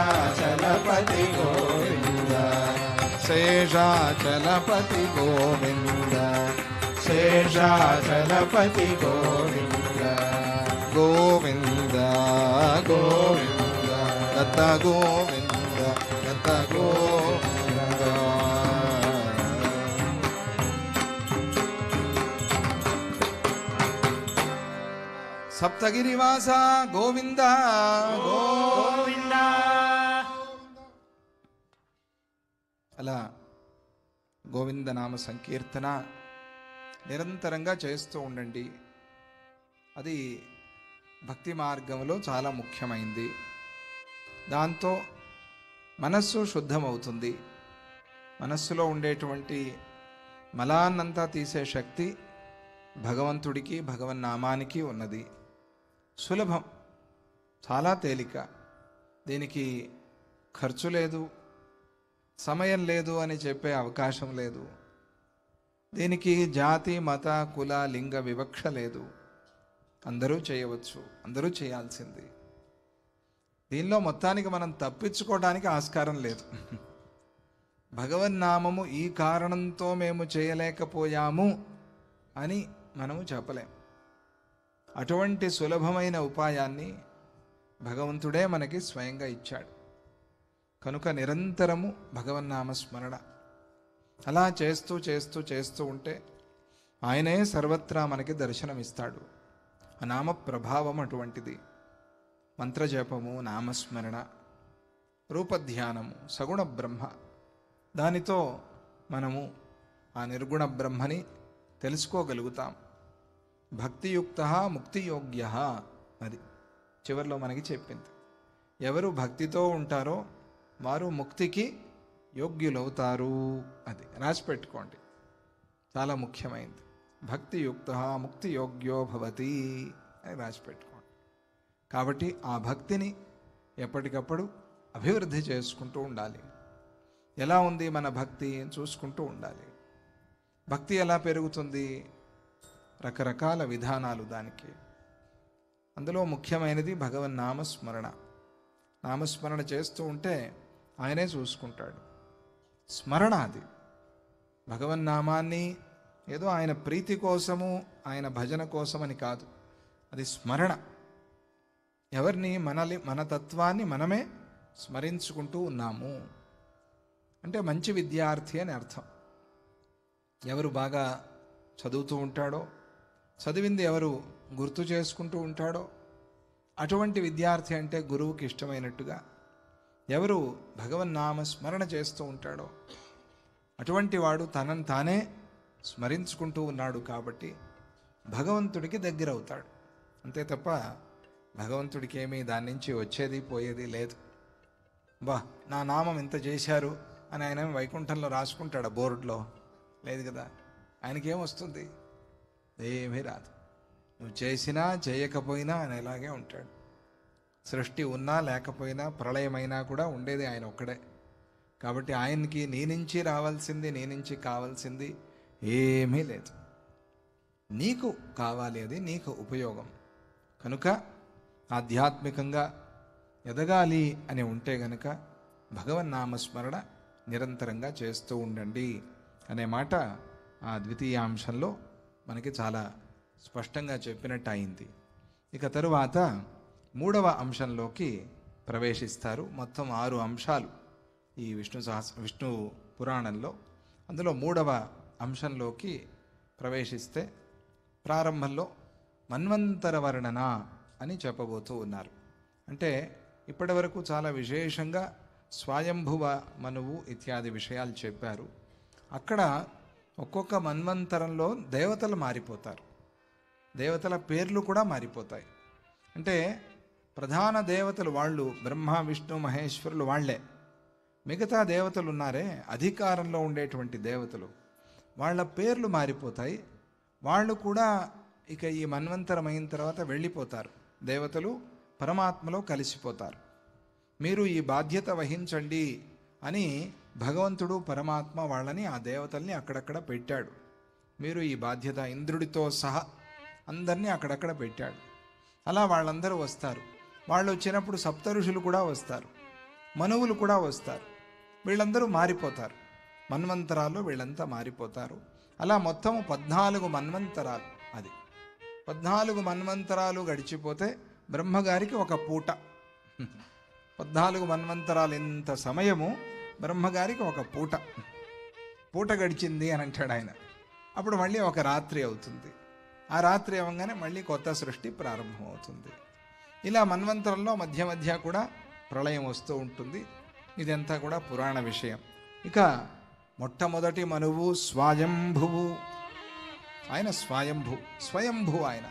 శేషాచలపతి గోవింద శేషాచలపతి గోవింద శేషాచలపతి గోవింద గోవింద గోవింద దత్త గోవింద దత్త గోవింద సప్తగిరివాస గోవింద గోవింద. అలా గోవింద నామ సంకీర్తన నిరంతరంగా చేస్తూ ఉండండి. అది భక్తి మార్గంలో చాలా ముఖ్యమైంది. దాంతో మనస్సు శుద్ధమవుతుంది. మనస్సులో ఉండేటువంటి మలాన్నంతా తీసే శక్తి భగవంతుడికి భగవన్నామానికి ఉన్నది. సులభం, చాలా తేలిక. దీనికి ఖర్చు లేదు, సమయం లేదు అని చెప్పే అవకాశం లేదు. దీనికి జాతి మత కుల లింగ వివక్ష లేదు. అందరూ చేయవచ్చు, అందరూ చేయాల్సింది. దీనిలో మొత్తానికి మనం తప్పించుకోవడానికి ఆస్కారం లేదు. భగవన్నామము ఈ కారణంతో మేము చేయలేకపోయాము అని మనము చెప్పలేం. అటువంటి సులభమైన ఉపాయాన్ని భగవంతుడే మనకి స్వయంగా ఇచ్చాడు. కనుక నిరంతరము భగవన్నామ స్మరణ అలా చేస్తూ చేస్తూ చేస్తూ ఉంటే ఆయనే సర్వత్రా మనకి దర్శనమిస్తాడు. ఆ నామ ప్రభావం అటువంటిది. మంత్రజపము, నామస్మరణ, రూపధ్యానము, సగుణ బ్రహ్మ, దానితో మనము ఆ నిర్గుణ బ్రహ్మని తెలుసుకోగలుగుతాం. భక్తియుక్త ముక్తియోగ్య, అది చివరిలో మనకి చెప్పింది. ఎవరు భక్తితో ఉంటారో వారు ముక్తికి యోగ్యులవుతారు. అది రాసి పెట్టుకోండి, చాలా ముఖ్యమైనది. భక్తియుక్త ముక్తియోగ్యో భవతి అని రాసి పెట్టుకోండి. కాబట్టి ఆ భక్తిని ఎప్పటికప్పుడు అభివృద్ధి చేసుకుంటూ ఉండాలి. ఎలా ఉంది మన భక్తి చూసుకుంటూ ఉండాలి. భక్తి ఎలా పెరుగుతుంది? రకరకాల విధానాలు దానికి. అందులో ముఖ్యమైనది భగవన్నామస్మరణ. నామస్మరణ చేస్తూ ఉంటే ఆయనే చూసుకుంటాడు. స్మరణ అది. భగవన్నామాన్ని ఏదో ఆయన ప్రీతి కోసము, ఆయన భజన కోసమని కాదు, అది స్మరణ. ఎవరిని? మన తత్వాన్ని మనమే స్మరించుకుంటూ ఉన్నాము అంటే మంచి విద్యార్థి అని అర్థం. ఎవరు బాగా చదువుతూ ఉంటాడో, చదివింది ఎవరు గుర్తు చేసుకుంటూ ఉంటాడో అటువంటి విద్యార్థి అంటే గురువుకి ఇష్టమైనట్టుగా. ఎవరు భగవన్నామ స్మరణ చేస్తూ ఉంటాడో అటువంటి వాడు తనను తానే స్మరించుకుంటూ ఉన్నాడు కాబట్టి భగవంతుడికి దగ్గర అవుతాడు. అంతే తప్ప భగవంతుడికి ఏమీ దాని నుంచి వచ్చేది పోయేది లేదు. బా నా నామం ఇంత చేశారు అని ఆయన వైకుంఠంలో రాసుకుంటాడు బోర్డులో? లేదు కదా. ఆయనకేమొస్తుంది? ఏమీ రాదు. నువ్వు చేసినా చేయకపోయినా ఆయన ఇలాగే ఉంటాడు. సృష్టి ఉన్నా లేకపోయినా, ప్రళయమైనా కూడా ఉండేది ఆయన ఒక్కడే. కాబట్టి ఆయనకి నీ నుంచి రావాల్సింది, నీ నుంచి కావాల్సింది ఏమీ లేదు. నీకు కావాలి, అది నీకు ఉపయోగం. కనుక ఆధ్యాత్మికంగా ఎదగాలి అని ఉంటే గనక భగవన్నామస్మరణ నిరంతరంగా చేస్తూ ఉండండి అనే మాట ఆ ద్వితీయాంశంలో మనకి చాలా స్పష్టంగా చెప్పినట్టు అయింది. ఇక తరువాత 3వ అంశంలోకి ప్రవేశిస్తారు. మొత్తం 6 అంశాలు ఈ విష్ణు పురాణంలో. అందులో 3వ అంశంలోకి ప్రవేశిస్తే ప్రారంభంలో మన్వంతర వర్ణన అని చెప్పబోతూ ఉన్నారు. అంటే ఇప్పటి వరకు చాలా విశేషంగా స్వయంభువ మనువు ఇత్యాది విషయాలు చెప్పారు. అక్కడ ఒక్కొక్క మన్వంతరంలో దేవతలు మారిపోతారు, దేవతల పేర్లు కూడా మారిపోతాయి. అంటే ప్రధాన దేవతలు వాళ్ళు బ్రహ్మ విష్ణు మహేశ్వరులు వాళ్లే. మిగతా దేవతలు ఉన్నారే అధికారంలో ఉండేటువంటి దేవతలు, వాళ్ళ పేర్లు మారిపోతాయి. వాళ్ళు కూడా ఇక ఈ మన్వంతరం అయిన తర్వాత వెళ్ళిపోతారు. దేవతలు పరమాత్మలో కలిసిపోతారు. మీరు ఈ బాధ్యత వహించండి అని భగవంతుడు పరమాత్మ వాళ్ళని, ఆ దేవతల్ని అక్కడక్కడ పెట్టాడు. మీరు ఈ బాధ్యత, ఇంద్రుడితో సహా అందరినీ అక్కడక్కడ పెట్టాడు. అలా వాళ్ళందరూ వస్తారు. వాళ్ళు వచ్చినప్పుడు సప్త ఋషులు కూడా వస్తారు. మనువులు కూడా వస్తారు. వీళ్ళందరూ మారిపోతారు. మన్వంతరాల్లో వీళ్ళంతా మారిపోతారు. అలా మొత్తం 14 మన్వంతరాలు. అది 14 మన్వంతరాలు గడిచిపోతే బ్రహ్మగారికి ఒక పూట. 14 మన్వంతరాలు ఎంత సమయము బ్రహ్మగారికి ఒక పూట గడిచింది అని అంటాడు ఆయన. అప్పుడు మళ్ళీ ఒక రాత్రి అవుతుంది. ఆ రాత్రి అవ్వగానే మళ్ళీ కొత్త సృష్టి ప్రారంభం అవుతుంది. ఇలా మన్వంతరంలో మధ్య మధ్య కూడా ప్రళయం వస్తూ ఉంటుంది. ఇదంతా కూడా పురాణ విషయం. ఇక మొట్టమొదటి మనువు స్వయంభువు. ఆయన స్వయంభూ. ఆయన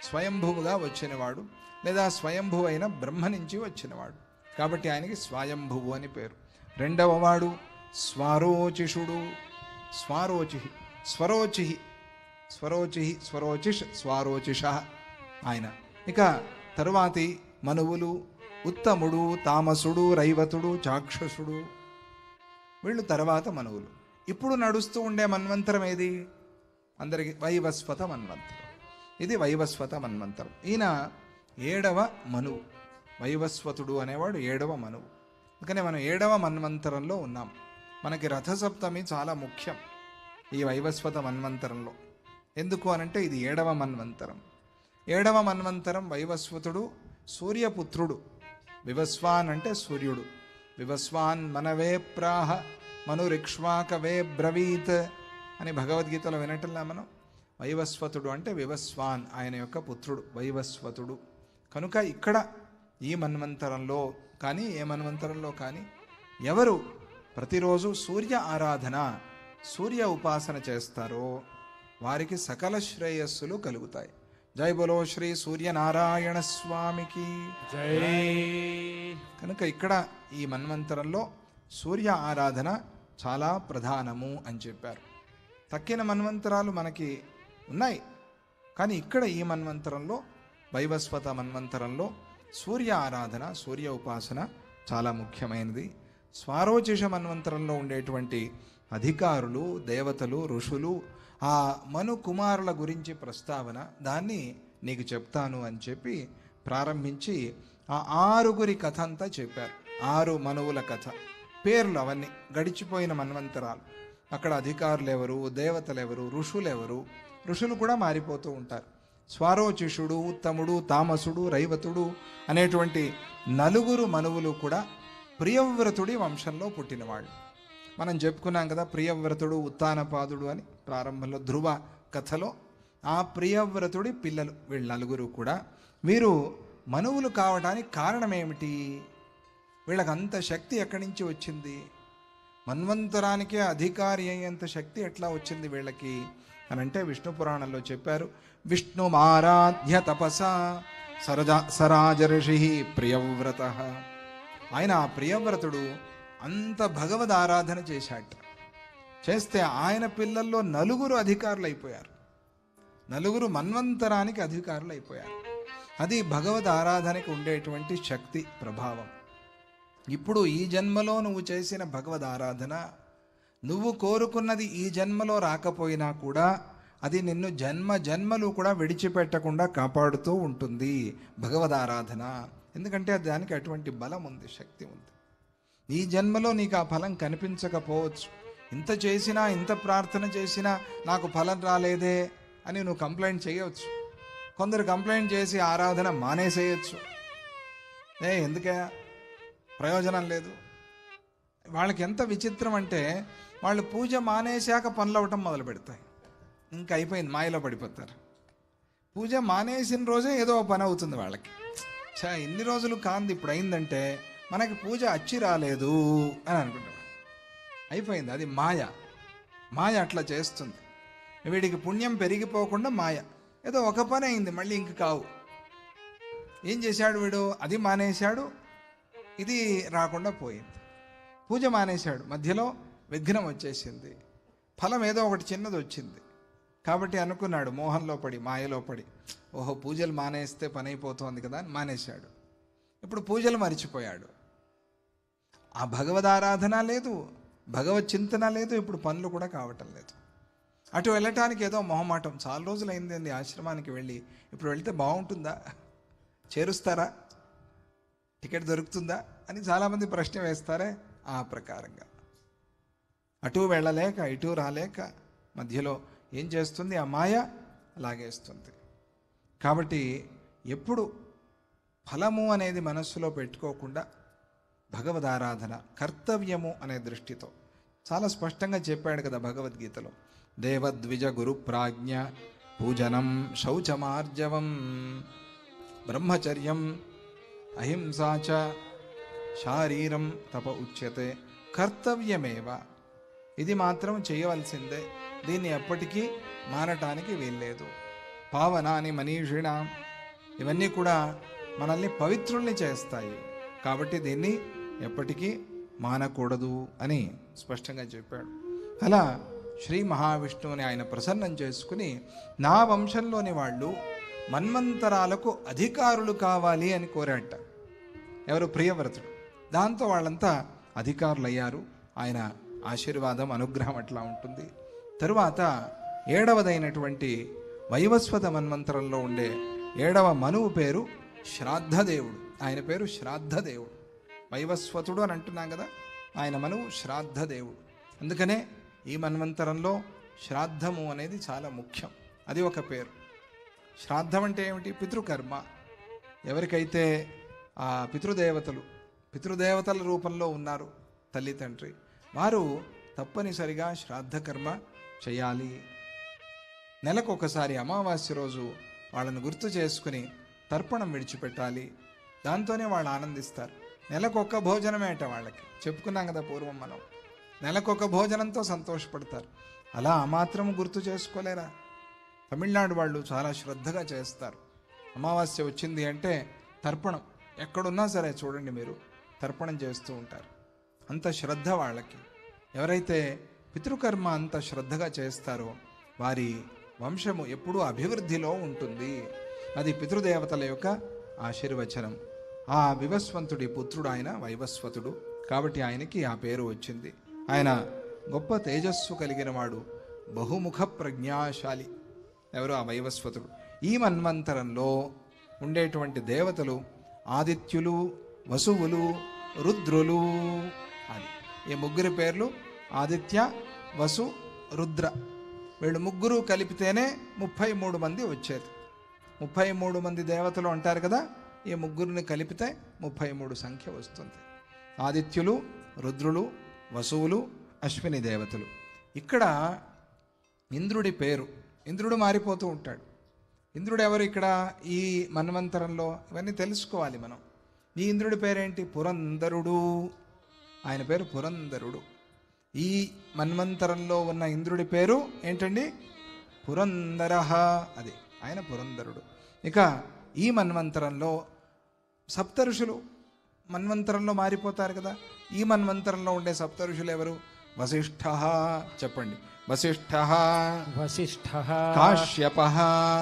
స్వయంభువుగా వచ్చినవాడు, లేదా స్వయంభువు అయిన బ్రహ్మ నుంచి వచ్చినవాడు కాబట్టి ఆయనకి స్వయంభువు అని పేరు. రెండవ వాడు స్వారోచిషుడు. స్వారోచిష ఆయన. ఇక తరువాతి మనువులు ఉత్తముడు, తామసుడు, రైవతుడు, చాక్షసుడు. వీళ్ళు తర్వాత మనువులు. ఇప్పుడు నడుస్తూ ఉండే మన్వంతరం ఏది? అందరికి వైవస్వత మన్వంతరం. ఇది వైవస్వత మన్వంతరం. ఈయన 7వ మనువు. వైవస్వతుడు అనేవాడు 7వ మనువు. అందుకనే మనం 7వ మన్వంతరంలో ఉన్నాం. మనకి రథసప్తమి చాలా ముఖ్యం ఈ వైవస్వత మన్వంతరంలో. ఎందుకు అనంటే ఇది 7వ మన్వంతరం. 7వ మన్వంతరం వైవస్వతుడు సూర్యపుత్రుడు. వివస్వాన్ అంటే సూర్యుడు. వివస్వాన్ మనవే ప్రాహ మనురిక్ష్వాకవే బ్రవీత్ అని భగవద్గీతలో వినటంలా మనం. వైవస్వతుడు అంటే వివస్వాన్, ఆయన యొక్క పుత్రుడు వైవస్వతుడు. కనుక ఇక్కడ ఈ మన్వంతరంలో కానీ ఏ మన్వంతరంలో కానీ ఎవరు ప్రతిరోజు సూర్య ఆరాధన, సూర్య ఉపాసన చేస్తారో వారికి సకల శ్రేయస్సులు కలుగుతాయి. జై బలో శ్రీ సూర్యనారాయణ స్వామికి జై. కనుక ఇక్కడ ఈ మన్వంతరంలో సూర్య ఆరాధన చాలా ప్రధానము అని చెప్పారు. తక్కిన మన్వంతరాలు మనకి ఉన్నాయి, కానీ ఇక్కడ ఈ మన్వంతరంలో వైవస్వత మన్వంతరంలో సూర్య ఆరాధన, సూర్య ఉపాసన చాలా ముఖ్యమైనది. స్వారోచిష మన్వంతరంలో ఉండేటువంటి అధికారులు, దేవతలు, ఋషులు, ఆ మను కుమారుల గురించి ప్రస్తావన, దాన్ని నీకు చెప్తాను అని చెప్పి ప్రారంభించి ఆ 6గురి కథ అంతా చెప్పారు. 6 మనువుల కథ, పేర్లు అవన్నీ, గడిచిపోయిన మన్వంతరాలు. అక్కడ అధికారులు ఎవరు, దేవతలు ఎవరు, ఋషులు ఎవరు. ఋషులు కూడా మారిపోతూ ఉంటారు. స్వారోచిషుడు, ఉత్తముడు, తామసుడు, రైవతుడు అనేటువంటి 4 మనువులు కూడా ప్రియవ్రతుడి వంశంలో పుట్టినవాళ్ళు. మనం చెప్పుకున్నాం కదా, ప్రియవ్రతుడు ఉత్తానపాదుడు అని ప్రారంభంలో ధ్రువ కథలో. ఆ ప్రియవ్రతుడి పిల్లలు వీళ్ళు 4 కూడా. వీరు మనువులు కావడానికి కారణం ఏమిటి? వీళ్ళకి అంత శక్తి ఎక్కడి నుంచి వచ్చింది? మన్వంతరానికే అధికారి అయ్యేంత శక్తి ఎట్లా వచ్చింది వీళ్ళకి అని అంటే విష్ణు పురాణంలో చెప్పారు. విష్ణుమారాధ్య తపసా సరాజ ఋషి ప్రియవ్రత. ఆయన ఆ ప్రియవ్రతుడు అంత భగవద్ ఆరాధన చేశాట. చేస్తే ఆయన పిల్లల్లో 4 అధికారులు అయిపోయారు. 4 మన్వంతరానికి అధికారులు అయిపోయారు. అది భగవద్ ఆరాధనకి ఉండేటువంటి శక్తి ప్రభావం. ఇప్పుడు ఈ జన్మలో నువ్వు చేసిన భగవద్ ఆరాధన, నువ్వు కోరుకున్నది ఈ జన్మలో రాకపోయినా కూడా అది నిన్ను జన్మలు కూడా విడిచిపెట్టకుండా కాపాడుతూ ఉంటుంది భగవద్ ఆరాధన. ఎందుకంటే దానికి అటువంటి బలం ఉంది, శక్తి ఉంది. ఈ జన్మలో నీకు ఆ ఫలం కనిపించకపోవచ్చు. ఇంత చేసినా, ఇంత ప్రార్థన చేసినా నాకు ఫలం రాలేదే అని నువ్వు కంప్లైంట్ చేయవచ్చు. కొందరు కంప్లైంట్ చేసి ఆరాధన మానేసేయచ్చు. ఎందుకే, ప్రయోజనం లేదు. వాళ్ళకి ఎంత విచిత్రం అంటే, వాళ్ళు పూజ మానేశాక పనులు అవ్వటం మొదలు పెడతాయి. ఇంకా అయిపోయింది, మాయలో పడిపోతారు. పూజ మానేసిన రోజే ఏదో పని అవుతుంది వాళ్ళకి. ఇన్ని రోజులు కాంది, ఇప్పుడు అయిందంటే మనకి పూజ అచ్చి రాలేదు అని అనుకుంటాం. అయిపోయింది, అది మాయ అట్లా చేస్తుంది. వీడికి పుణ్యం పెరిగిపోకుండా మాయ. ఏదో ఒక పని అయింది, మళ్ళీ ఇంక కావు. ఏం చేశాడు వీడు? అది మానేశాడు, ఇది రాకుండా పోయింది. పూజ మానేశాడు, మధ్యలో విఘ్నం వచ్చేసింది, ఫలం ఏదో ఒకటి చిన్నది వచ్చింది. కాబట్టి అనుకున్నాడు, మోహంలో పడి, మాయలో పడి, ఓహో పూజలు మానేస్తే పని అయిపోతుంది కదా అని మానేశాడు. ఇప్పుడు పూజలు మరిచిపోయాడు. ఆ భగవదారాధన లేదు, భగవత్ చింతన లేదు, ఇప్పుడు పనులు కూడా కావటం లేదు. అటు వెళ్ళటానికి ఏదో మొహమాటం. చాలా రోజులు అయిందండి ఆశ్రమానికి వెళ్ళి, ఇప్పుడు వెళ్తే బాగుంటుందా, చేరుస్తారా, టికెట్ దొరుకుతుందా అని చాలామంది ప్రశ్న వేస్తారే, ఆ ప్రకారంగా అటు వెళ్ళలేక ఇటు రాలేక మధ్యలో ఏం చేస్తుంది ఆ మాయ? లాగేస్తుంది. కాబట్టి ఎప్పుడు ఫలము అనేది మనస్సులో పెట్టుకోకుండా భగవదారాధన కర్తవ్యము అనే దృష్టితో చాలా స్పష్టంగా చెప్పాడు కదా భగవద్గీతలో. దేవద్విజ గురు ప్రాజ్ఞ పూజనం శౌచమార్జవం బ్రహ్మచర్యం అహింసాచ శారీరం తప ఉచ్యతే. కర్తవ్యమేవ, ఇది మాత్రం చేయవలసిందే, దీన్ని ఎప్పటికీ మానటానికి వీల్లేదు. పావనాని మనీషిణ, ఇవన్నీ కూడా మనల్ని పవిత్రుల్ని చేస్తాయి, కాబట్టి దీన్ని ఎప్పటికీ మానకూడదు అని స్పష్టంగా చెప్పాడు. అలా శ్రీ మహావిష్ణువుని ఆయన ప్రసన్నం చేసుకుని నా వంశంలోని వాళ్ళు మన్వంతరాలకు అధికారులు కావాలి అని కోరాట. ఎవరు? ప్రియవ్రతుడు. దాంతో వాళ్ళంతా అధికారులు అయ్యారు. ఆయన ఆశీర్వాదం అనుగ్రహం అట్లా ఉంటుంది. తరువాత 7వదైనటువంటి వైవస్వత మన్వంతరంలో ఉండే 7వ మనువు పేరు శ్రాద్ధదేవుడు. ఆయన పేరు శ్రాద్ధదేవుడు. వైవస్వతుడు అని అంటున్నాం కదా, ఆయన మనువు శ్రాద్ధదేవుడు. అందుకనే ఈ మన్వంతరంలో శ్రాద్ధము అనేది చాలా ముఖ్యం. అది ఒక పేరు. శ్రాద్ధం అంటే ఏమిటి? పితృకర్మ. ఎవరికైతే ఆ పితృదేవతల రూపంలో ఉన్నారు తల్లి తండ్రి, వారు తప్పనిసరిగా శ్రాద్ధకర్మ చేయాలి. నెలకొకసారి అమావాస్య రోజు వాళ్ళని గుర్తు చేసుకుని తర్పణం విడిచిపెట్టాలి. దాంతోనే వాళ్ళు ఆనందిస్తారు. నెలకొక భోజనమేట వాళ్ళకి. చెప్పుకున్నాం కదా పూర్వం మనం, నెలకొక భోజనంతో సంతోషపడతారు. అలా ఆ మాత్రం గుర్తు చేసుకోలేరా? తమిళనాడు వాళ్ళు చాలా శ్రద్ధగా చేస్తారు. అమావాస్య వచ్చింది అంటే తర్పణం ఎక్కడున్నా సరే చూడండి మీరు, తర్పణం చేస్తూ ఉంటారు. అంత శ్రద్ధ వాళ్ళకి. ఎవరైతే పితృకర్మ అంత శ్రద్ధగా చేస్తారో వారి వంశము ఎప్పుడూ అభివృద్ధిలో ఉంటుంది. అది పితృదేవతల యొక్క ఆశీర్వచనం. ఆ వివస్వంతుడి పుత్రుడు ఆయన వైవస్వతుడు, కాబట్టి ఆయనకి ఆ పేరు వచ్చింది. ఆయన గొప్ప తేజస్సు కలిగిన వాడు, బహుముఖ ప్రజ్ఞాశాలి. ఎవరు? ఆ వైవస్వతుడు. ఈ మన్వంతరంలో ఉండేటువంటి దేవతలు ఆదిత్యులు, వసువులు, రుద్రులు. అది ఈ ముగ్గురి పేర్లు ఆదిత్య, వసు, రుద్ర. వీళ్ళు ముగ్గురు కలిపితేనే 33 మంది వచ్చేది. 33 మంది దేవతలు అంటారు కదా, ఈ ముగ్గురిని కలిపితే 33 సంఖ్య వస్తుంది. ఆదిత్యులు, రుద్రులు, వసువులు, అశ్విని దేవతలు. ఇక్కడ ఇంద్రుడి పేరు, ఇంద్రుడు మారిపోతూ ఉంటాడు. ఇంద్రుడు ఎవరు ఇక్కడ ఈ మన్వంతరంలో? ఇవన్నీ తెలుసుకోవాలి మనం. ఈ ఇంద్రుడి పేరేంటి? పురంధరుడు. ఆయన పేరు పురంధరుడు. ఈ మన్వంతరంలో ఉన్న ఇంద్రుడి పేరు ఏంటండి? పురంధరః. అది ఆయన పురంధరుడు. ఇక ఈ మన్వంతరంలో సప్తఋషులు మన్వంతరంలో మారిపోతారు కదా. ఈ మన్వంతరంలో ఉండే సప్తఋషులు ఎవరు? వసిష్ఠః. చెప్పండి. వసిష్ఠః, వసిష్ఠః, కాశ్యపః,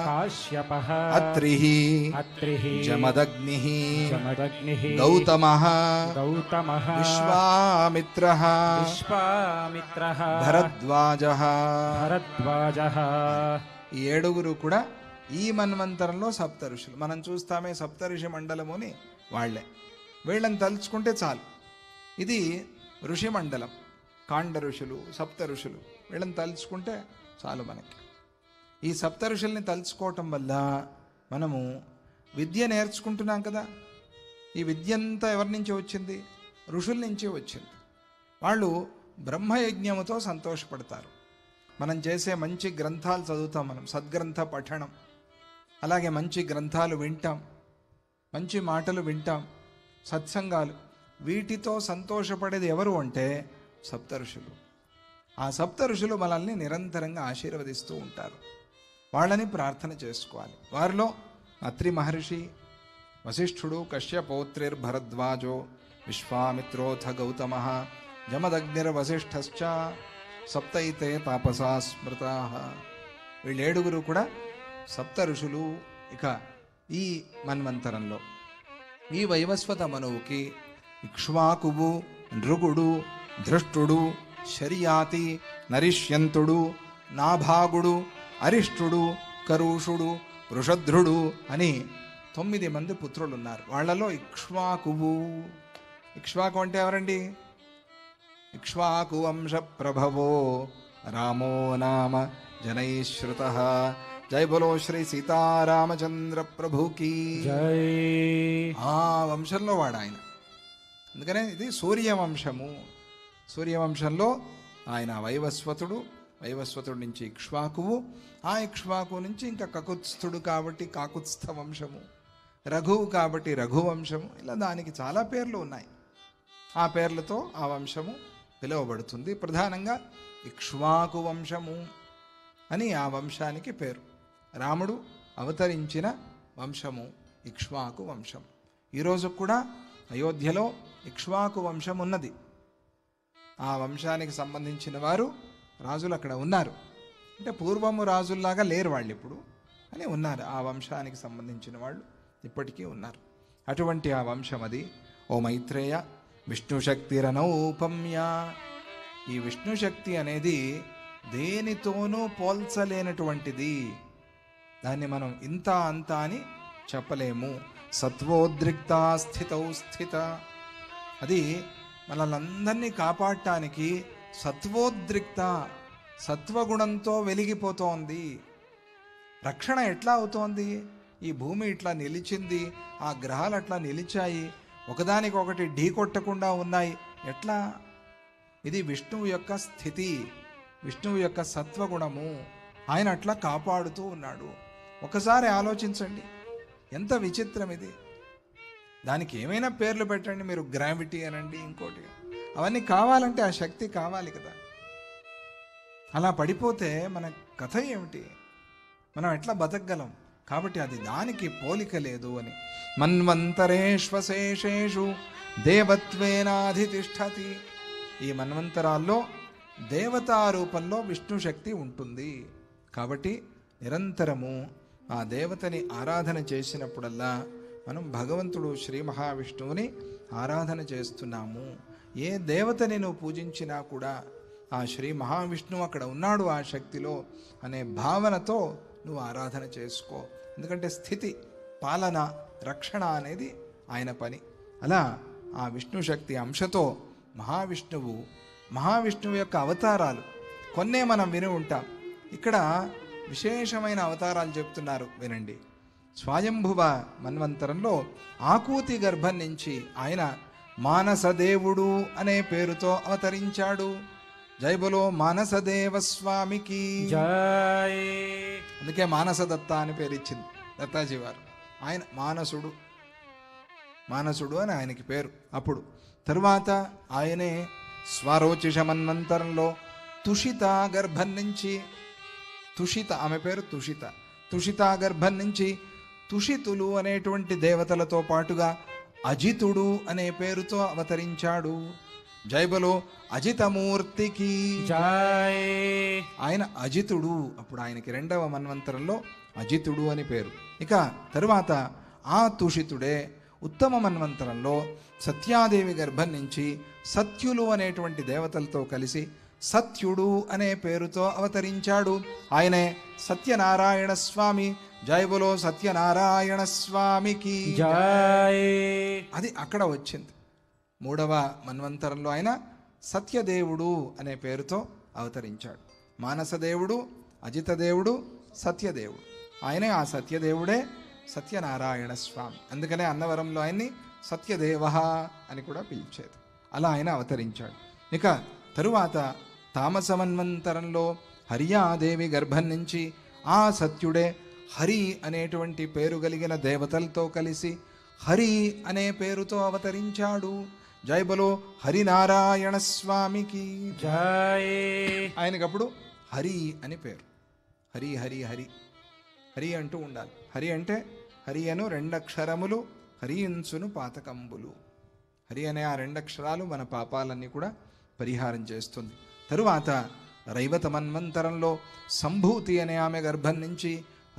కాశ్యపః, అత్రిః, అత్రిః, జమదగ్నిః, జమదగ్నిః, గౌతమః, గౌతమః, విశ్వామిత్రః, విశ్వామిత్రః, భరద్వాజః. భరద్వాజః. ఈ 7 కూడా ఈ మన్వంతరంలో సప్తఋషులు. మనం చూస్తామే సప్తఋషి మండలముని వాళ్లే. వీళ్ళని తలుచుకుంటే చాలు. ఇది ఋషి మండలం. కాండ ఋషులు, సప్త ఋషులు, వీళ్ళని తలుచుకుంటే చాలు మనకి. ఈ సప్త ఋషుల్ని తలుచుకోవటం వల్ల మనము విద్య నేర్చుకుంటున్నాం కదా. ఈ విద్య అంతా ఎవరి నుంచి వచ్చింది? ఋషుల నుంచి వచ్చింది. వాళ్ళు బ్రహ్మయజ్ఞముతో సంతోషపడతారు. మనం చేసే మంచి గ్రంథాలు చదువుతాం, మనం సద్గ్రంథ పఠనం, అలాగే మంచి గ్రంథాలు వింటాం, మంచి మాటలు వింటాం, సత్సంగాలు. వీటితో సంతోషపడేది ఎవరు అంటే సప్తఋషులు. ఆ సప్తఋషులు మనల్ని నిరంతరంగా ఆశీర్వదిస్తూ ఉంటారు. వాళ్ళని ప్రార్థన చేసుకోవాలి. వారిలో అత్రి మహర్షి, వశిష్ఠుడు, కశ్యపౌత్రిర్భరద్వాజో, విశ్వామిత్రోథ గౌతమః, జమదగ్నిర్వశిష్ఠశ్చ, సప్తైతే తాపసా స్మృతాః. వీళ్ళు 7 కూడా సప్త ఋషులు. ఇక ఈ మన్వంతరంలో ఈ వైవస్వత మనువుకి ఇక్ష్వాకువు, నృగుడు, ధృష్టుడు, శర్యాతి, నరిష్యంతుడు, నాభాగుడు, అరిష్టుడు, కరుషుడు, వృషధ్రుడు అని 9 మంది పుత్రులున్నారు. వాళ్ళలో ఇక్ష్వాకువు ఇక్ష్వాకు అంటే ఎవరండి? ఇక్ష్వాకు వంశ ప్రభవో రామో నామ జనైశ్రుత. జై బలో శ్రీ సీతారామచంద్ర ప్రభుకి జై. ఆ వంశంలో వాడు ఆయన. అందుకనే ఇది సూర్యవంశము. సూర్యవంశంలో ఆయన వైవస్వతుడు, వైవస్వతుడి నుంచి ఇక్ష్వాకువు, ఆ ఇక్ష్వాకు నుంచి ఇంకా కకుత్స్థుడు కాబట్టి కాకుత్స్థ వంశము, రఘువు కాబట్టి రఘువంశము. ఇలా దానికి చాలా పేర్లు ఉన్నాయి. ఆ పేర్లతో ఆ వంశము పిలువబడుతుంది. ప్రధానంగా ఇక్ష్వాకు వంశము అని ఆ వంశానికి పేరు. రాముడు అవతరించిన వంశము ఇక్ష్వాకు వంశం. ఈరోజు కూడా అయోధ్యలో ఇక్ష్వాకు వంశం ఉన్నది. ఆ వంశానికి సంబంధించిన వారు రాజులు అక్కడ ఉన్నారు. అంటే పూర్వము రాజుల్లాగా లేరు వాళ్ళు ఇప్పుడు, అని ఉన్నారు. ఆ వంశానికి సంబంధించిన వాళ్ళు ఇప్పటికీ ఉన్నారు. అటువంటి ఆ వంశం అది. ఓ మైత్రేయ, విష్ణు శక్తిరనౌపమ్య. ఈ విష్ణు శక్తి అనేది దేనితోనూ పోల్చలేనటువంటిది. దాన్ని మనం ఇంత అంత అని చెప్పలేము. సత్వోద్రిక్త స్థితౌ స్థిత. అది మనల్నందరినీ కాపాడటానికి సత్వోద్రిక్త, సత్వగుణంతో వెలిగిపోతోంది. రక్షణ ఎట్లా అవుతోంది? ఈ భూమి ఇట్లా నిలిచింది, ఆ గ్రహాలు అట్లా నిలిచాయి, ఒకదానికొకటి ఢీ కొట్టకుండా ఉన్నాయి. ఎట్లా? ఇది విష్ణువు యొక్క స్థితి, విష్ణువు యొక్క సత్వగుణము. ఆయన అట్లా కాపాడుతూ ఉన్నాడు. ఒకసారి ఆలోచించండి, ఎంత విచిత్రం ఇది. దానికి ఏమైనా పేర్లు పెట్టండి మీరు, గ్రావిటీ అనండి, ఇంకోటి. అవన్నీ కావాలంటే ఆ శక్తి కావాలి కదా. అలా పడిపోతే మన కథ ఏమిటి? మనం ఎట్లా బతకగలం? కాబట్టి అది దానికి పోలిక లేదు అని. మన్వంతరేష్వశేషేషు దేవత్వేనాధితిష్ఠతి. ఈ మన్వంతరాల్లో దేవతా రూపంలో విష్ణు శక్తి ఉంటుంది. కాబట్టి నిరంతరము ఆ దేవతని ఆరాధన చేసినప్పుడల్లా మనం భగవంతుడు శ్రీ మహావిష్ణువుని ఆరాధన చేస్తున్నాము. ఏ దేవతని నువ్వు పూజించినా కూడా ఆ శ్రీ మహావిష్ణువు అక్కడ ఉన్నాడు ఆ శక్తిలో అనే భావనతో నువ్వు ఆరాధన చేసుకో. ఎందుకంటే స్థితి, పాలన, రక్షణ అనేది ఆయన పని. అలా ఆ విష్ణు శక్తి అంశతో మహావిష్ణువు యొక్క అవతారాలు కొన్నే మనం విని ఉంటాం. ఇక్కడ విశేషమైన అవతారాలు చెప్తున్నారు, వినండి. స్వయంభువ మన్వంతరంలో ఆకూతి గర్భం నుంచి ఆయన మానసదేవుడు అనే పేరుతో అవతరించాడు. జై బలో మానసదేవ స్వామికి జై. అందుకే మానసదత్త అని పేరు ఇచ్చింది దత్తాజీ వారు. ఆయన మానసుడు అని ఆయనకి పేరు. అప్పుడు తరువాత ఆయనే స్వరోచిష మన్వంతరంలో తుషిత గర్భం నుంచి, ఆమె పేరు తుషిత గర్భం నుంచి తుషితులు అనేటువంటి దేవతలతో పాటుగా అజితుడు అనే పేరుతో అవతరించాడు. జైబలో అజితమూర్తికి జై. ఆయన అజితుడు. అప్పుడు ఆయనకి 2వ మన్వంతరంలో అజితుడు అని పేరు. ఇక తరువాత ఆ తుషితుడే ఉత్తమ మన్వంతరంలో సత్యాదేవి గర్భం నుంచి సత్యులు అనేటువంటి దేవతలతో కలిసి సత్యుడు అనే పేరుతో అవతరించాడు. ఆయనే సత్యనారాయణ స్వామి. జై బలో సత్యనారాయణ స్వామికి జై. అది అక్కడ వచ్చింది. 3వ మన్వంతరంలో ఆయన సత్యదేవుడు అనే పేరుతో అవతరించాడు. మానసదేవుడు, అజితదేవుడు, సత్యదేవుడు. ఆయనే ఆ సత్యదేవుడే సత్యనారాయణ స్వామి. అందుకనే అన్నవరంలో ఆయన్ని సత్యదేవ అని కూడా పిలిచేది. అలా ఆయన అవతరించాడు. ఇక తరువాత తామస మన్వంతరంలో హర్యాదేవి గర్భం నుంచి ఆ సత్యుడే హరి అనేటువంటి పేరు కలిగిన దేవతలతో కలిసి హరి అనే పేరుతో అవతరించాడు. జై బలో హరినారాయణ స్వామికి జై. ఆయనకప్పుడు హరి అని పేరు. హరి హరి హరి హరి అంటూ ఉండాలి. హరి అంటే హరి అను 2 అక్షరములు హరియించును పాతకంబులు. హరి అనే ఆ 2 అక్షరాలు మన పాపాలన్నీ కూడా పరిహారం చేస్తుంది. తరువాత రైవత మన్వంతరంలో సంభూతి అనే ఆమె గర్భం నుంచి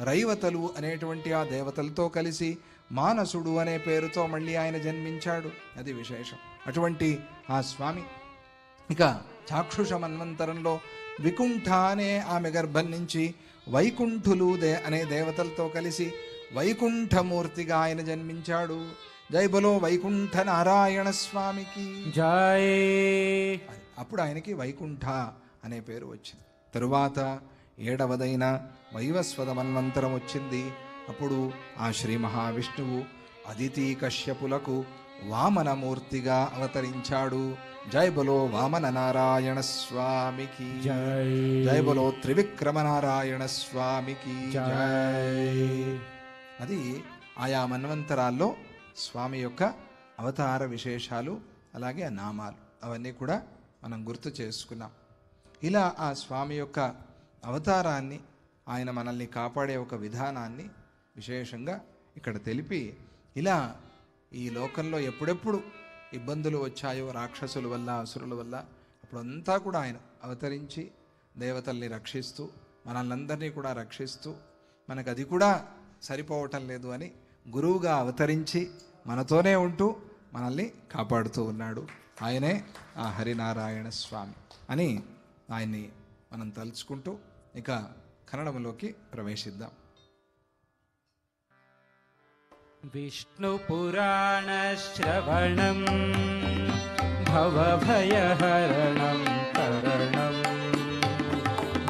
రైవతలు అనేటువంటి ఆ దేవతలతో కలిసి మానసుడు అనే పేరుతో మళ్ళీ ఆయన జన్మించాడు. అది విశేషం. అటువంటి ఆ స్వామి ఇక చాక్షుష మన్వంతరంలో వికుంఠ అనే ఆమె గర్భం నుంచి వైకుంఠులు అనే దేవతలతో కలిసి వైకుంఠమూర్తిగా ఆయన జన్మించాడు. జై బలో వైకుంఠ నారాయణ స్వామికి జై. అప్పుడు ఆయనకి వైకుంఠ అనే పేరు వచ్చింది. తరువాత 7వదైన వైవస్వత మన్వంతరం వచ్చింది. అప్పుడు ఆ శ్రీ మహావిష్ణువు అదితి కశ్యపులకు వామనమూర్తిగా అవతరించాడు. జై బలో వామన నారాయణ స్వామికి జై. జై బలో త్రివిక్రమ నారాయణ స్వామికి జై. అది ఆయా మన్వంతరాల్లో స్వామి యొక్క అవతార విశేషాలు, అలాగే ఆ నామాలు అవన్నీ కూడా మనం గుర్తు చేసుకున్నాం. ఇలా ఆ స్వామి యొక్క అవతారాన్ని, ఆయన మనల్ని కాపాడే ఒక విధానాన్ని విశేషంగా ఇక్కడ తెలిపి, ఇలా ఈ లోకంలో ఎప్పుడెప్పుడు ఇబ్బందులు వచ్చాయో రాక్షసుల వల్ల, అసురుల వల్ల, అప్పుడంతా కూడా ఆయన అవతరించి దేవతల్ని రక్షిస్తూ, మనల్నందరినీ కూడా రక్షిస్తూ, మనకు అది కూడా సరిపోవటం లేదు అని గురువుగా అవతరించి మనతోనే ఉంటూ మనల్ని కాపాడుతూ ఉన్నాడు. ఆయనే ఆ హరినారాయణ స్వామి అని ఆయన్ని మనం తలుచుకుంటూ ఇక కన్నడంలోకి ప్రవేశిద్దాం. విష్ణు పురాణ శ్రవణం భవభయహరణం కరణం.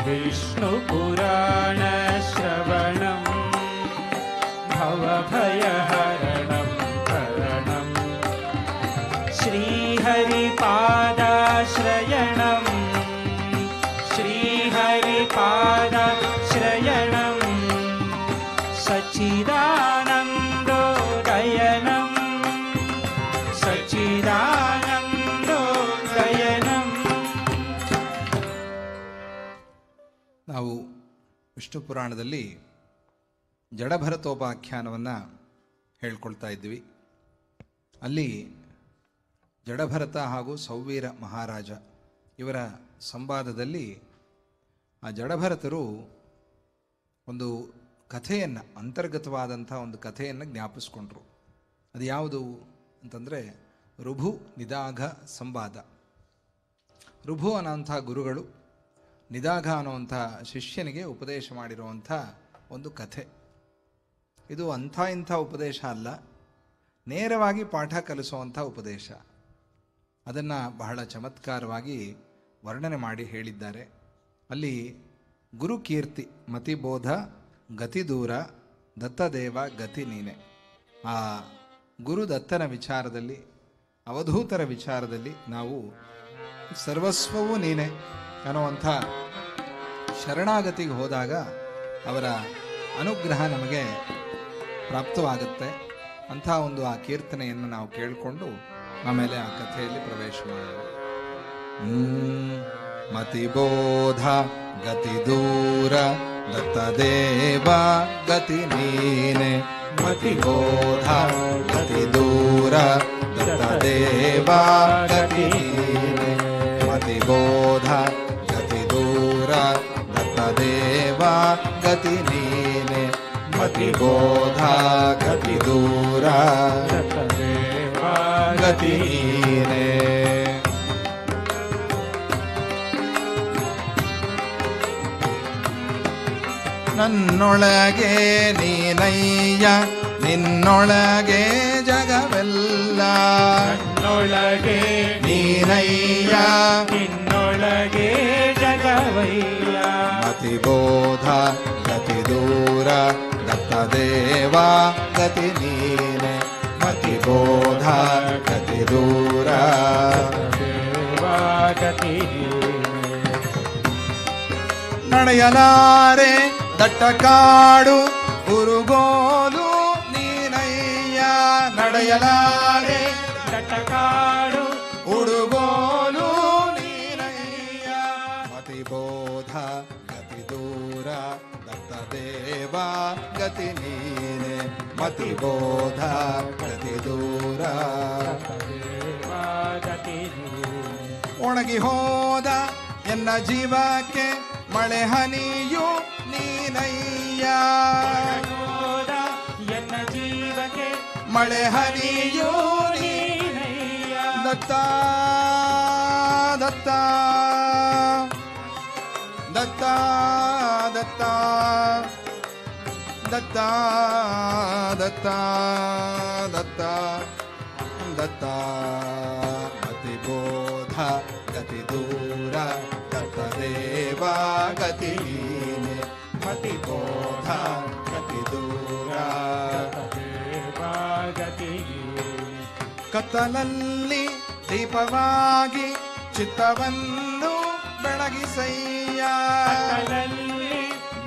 విష్ణు పురాణ శ్రవణం భవభయహరణం కరణం. శ్రీహరిపాదాశ్రయణం శ్రీహరిపాదాశ్రయణం. సచ్చిదానందోదయనం సచ్చిదానందోదయనం. ನಾವು ವಿಷ್ಣು ಪುರಾಣದಲ್ಲಿ ಜಡಭರತೋಪಾಖ್ಯಾನವನ್ನು ಹೇಳ್ಕೊಳ್ತಾ ಇದ್ವಿ. ಅಲ್ಲಿ ಜಡಭರತ ಹಾಗೂ ಸೌವೀರ ಮಹಾರಾಜ ಇವರ ಸಂವಾದದಲ್ಲಿ ಆ ಜಡಭರತರು ಒಂದು ಕಥೆಯನ್ನು, ಅಂತರ್ಗತವಾದಂಥ ಒಂದು ಕಥೆಯನ್ನು ಜ್ಞಾಪಿಸ್ಕೊಂಡ್ರು. ಅದು ಯಾವುದು ಅಂತಂದರೆ ಋಭು ನಿದಾಘ ಸಂವಾದ. ಋಭು ಅನ್ನೋಂಥ ಗುರುಗಳು ನಿದಾಘ ಅನ್ನುವಂಥ ಶಿಷ್ಯನಿಗೆ ಉಪದೇಶ ಮಾಡಿರುವಂಥ ಒಂದು ಕಥೆ. ಇದು ಅಂಥ ಇಂಥ ಉಪದೇಶ ಅಲ್ಲ, ನೇರವಾಗಿ ಪಾಠ ಕಲಿಸುವಂಥ ಉಪದೇಶ. ಅದನ್ನು ಬಹಳ ಚಮತ್ಕಾರವಾಗಿ ವರ್ಣನೆ ಮಾಡಿ ಹೇಳಿದ್ದಾರೆ. ಅಲ್ಲಿ ಗುರುಕೀರ್ತಿ ಮತಿಬೋಧ ಗತಿ ದೂರ ದತ್ತದೇವ ಗತಿ ನೀನೆ. ಆ ಗುರುದತ್ತನ ವಿಚಾರದಲ್ಲಿ, ಅವಧೂತರ ವಿಚಾರದಲ್ಲಿ ನಾವು ಸರ್ವಸ್ವವೂ ನೀನೆ ಅನ್ನುವಂಥ ಶರಣಾಗತಿಗೆ ಹೋದಾಗ ಅವರ ಅನುಗ್ರಹ ನಮಗೆ ಪ್ರಾಪ್ತವಾಗುತ್ತೆ. ಅಂಥ ಒಂದು ಆ ಕೀರ್ತನೆಯನ್ನು ನಾವು ಕೇಳಿಕೊಂಡು ಆಮೇಲೆ ಆ ಕಥೆಯಲ್ಲಿ ಪ್ರವೇಶ ಮಾಡೋಣ. ಮತಿಬೋಧ ಗತಿ ದೂರ ದತ್ತದೇವ ಗತಿ ನೀನೆ. ಮತಿಬೋಧ ಗತಿ ದೂರ ದತ್ತದೇವ ಗತಿ ನೀನೆ. ಮತಿಬೋಧ ಗತಿ ದೂರ ದತ್ತದೇವ ಗತಿ ನೀನೆ. ಮತಿಬೋಧ ಗತಿ ದೂರ ದತ್ತದೇವ ಗತಿ ನೀನೆ. ನನ್ನೊಳಗೆ ನೀನಯ್ಯ ನಿನ್ನೊಳಗೆ ಜಗವೆಲ್ಲ. ನನ್ನೊಳಗೆ ನೀನಯ್ಯ ನಿನ್ನೊಳಗೆ ಜಗವಯ್ಯ. ಮತಿಬೋಧ ಗತಿ ದೂರ ದತ್ತದೇವ ಗತಿ ನೀನೆ. ಮತಿಬೋಧ ಗತಿ ದೂರ ದೇವ ಗತಿ ನಡೆಯಲಾರೆ ದಟ್ಟ ಕಾಡು ಗುರುಗೋಲು ನೀನಯ್ಯ. ನಡೆಯಲಾರೆ ದಟ್ಟಕಾಡು ಉಡುಗೋಲು ನೀನಯ್ಯ. ಮತಿಬೋಧ ಗತಿ ದೂರ ದತ್ತದೇವ ಗತಿ ನೀನೆ. ಮತಿಬೋಧ ಗತಿ ದೂರ ದೇವ ಗತಿ ಒಣಗಿ ಹೋದ ಎನ್ನ ಜೀವಕ್ಕೆ ಮಳೆ ಹನಿಯು ನೀನಯ್ಯ. ಹೋದ ಎನ್ನ ಜೀವಕ್ಕೆ ಮಳೆ ಹನಿಯು ನೀನಯ್ಯ. ದತ್ತ ದತ್ತ ದತ್ತ ದತ್ತ ದತ್ತ ದತ್ತ ದತ್ತ ದತ್ತ ಗತಿ ಬೋಧ ಗತಿ ದೂರ ದತ್ತ ದೇವ ಗತಿ ನೀನೆ ಮತಿ ಬೋಧ ಗತಿ ದೂರ ಗತಿ ಕತ್ತಲಲ್ಲಿ ದೀಪವಾಗಿ ಚಿತ್ತವನ್ನು ಬೆಳಗಿಸಯ್ಯ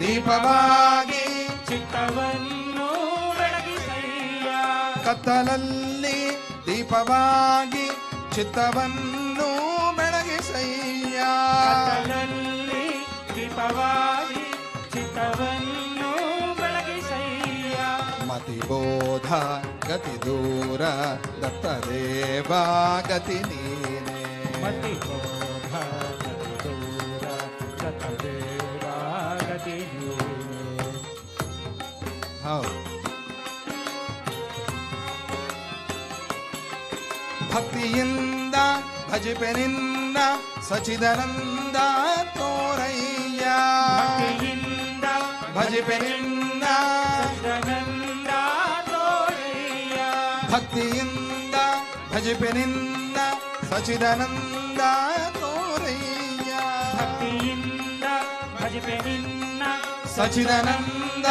ದೀಪವಾಗಿ ಚಿತ್ತವನ್ನು ಬೆಳಗಿಸಯ್ಯ ಕತ್ತಲಲ್ಲಿ ದೀಪವಾಗಿ ಚಿತ್ತವನ್ನು ಬೆಳಗಿಸಯ್ಯ ಕತ್ತಲಲ್ಲಿ ದೀಪವಾಗಿ ಚಿತ್ತವನ್ನು ಬೆಳಗಿಸಯ್ಯ ಮತಿ ಬೋಧ ಗತಿ ದೂರ ದತ್ತ ದೇವ ಗತಿ ನೀನೆ ಮತಿ ಬೋಧ ಗತಿ ದೂರ ದತ್ತ ದೇವ ಗತಿ ನೀನೆ. ಹೌದು ಭಕ್ತಿಯಿಂದ ಭಜಿಪೆ ನಿನ್ನ ಸಚಿದಾನಂದ ತೋರಯ್ಯ ಭಕ್ತಿಯಿಂದ ಭಜಿಪೆ ನಿನ್ನ ಸಚ್ಚಿದಾನಂದ ತೋರಯ್ಯ. ಭಕ್ತಿಯಿಂದ ಭಜಿಪೆ ನಿನ್ನ ಸಚಿದಾನಂದ ತೋರಯ್ಯ ಭಕ್ತಿಯಿಂದ ಭಜಿಪೆ ನಿನ್ನ ಸಚಿದಾನಂದ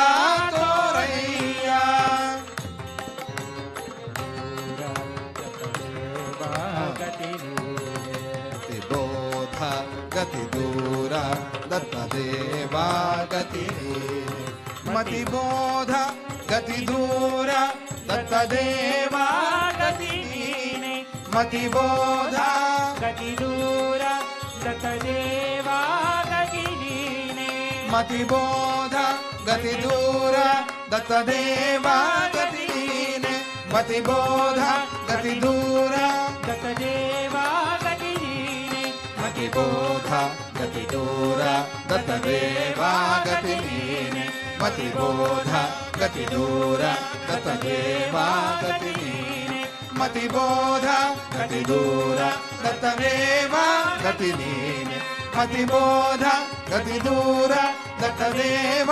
ತೋರಯ್ಯ ಗತಿ ಗತಿ ಬೋಧ ಗತಿ ದೂರ ದತ್ತ ದೇವ ಗತಿ ನೀನೆ ಮತಿ ಬೋಧ ಗತಿ ದೂರ ದತ್ತ ದೇವ ಗತಿ ನೀನೆ ಮತಿ ಬೋಧ ಗತಿ ದೂರ ದತ್ತ ದೇವ ಗತಿ ನೀನೆ ಮತಿ ಬೋಧ ಗತಿ ದೂರ ದತ್ತ ದೇವ ಗತಿ ನೀನೆ ಮತಿ ಬೋಧ ಗತಿ ದೂರ ದತ್ತ ದೇವ ಗತಿ ನೀನೆ ಮತಿ ಬೋಧ ಗತಿ ದೂರ ದತ್ತ ದೇವ ಗತಿ ನೀನೆ ಮತಿ ಬೋಧ ಗತಿ ದೂರ ದತ್ತ ದೇವ ಗತಿ ನೀನೆ ಮತಿ ಬೋಧ ಗತಿ ದೂರ ದತ್ತ ದೇವ ಗತಿ ನೀನೆ ಮತಿ ಬೋಧ ಗತಿ ದೂರ ದತ್ತ ದೇವ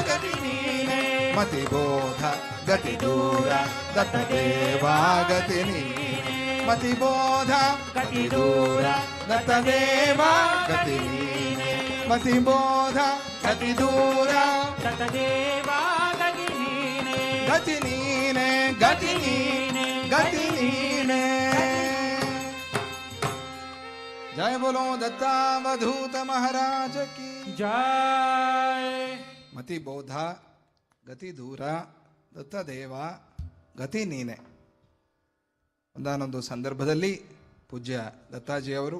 ಗತಿ ನೀನೆ ಮತಿ ಬೋಧ ಗತಿ ದೂರ ದತ್ತ ದೇವ ಗತಿ ನೀನೆ ಮತಿ ಬೋಧ ಗತಿ ದೂರ ದತ್ತ ದೇವ ಗತಿ ನೀನೆ ಮತಿ ಬೋಧ ಗತಿ ದೂರ ದತ್ತ ದೇವ ಗತಿ ನೀನೆ ಗತಿ ನೀನೆ ಗತಿ ನೀನೆ ಗತಿ ನೀನೆ जय बोलो दत्तावधूत महाराज की ಜಯ. ಮತಿ ಬೋಧ ಗತಿ ದೂರ ದತ್ತ ದೇವ ಗತಿ ನೀನೆ. ಒಂದಾನೊಂದು ಸಂದರ್ಭದಲ್ಲಿ ಪೂಜ್ಯ ದತ್ತಾಜಿಯವರು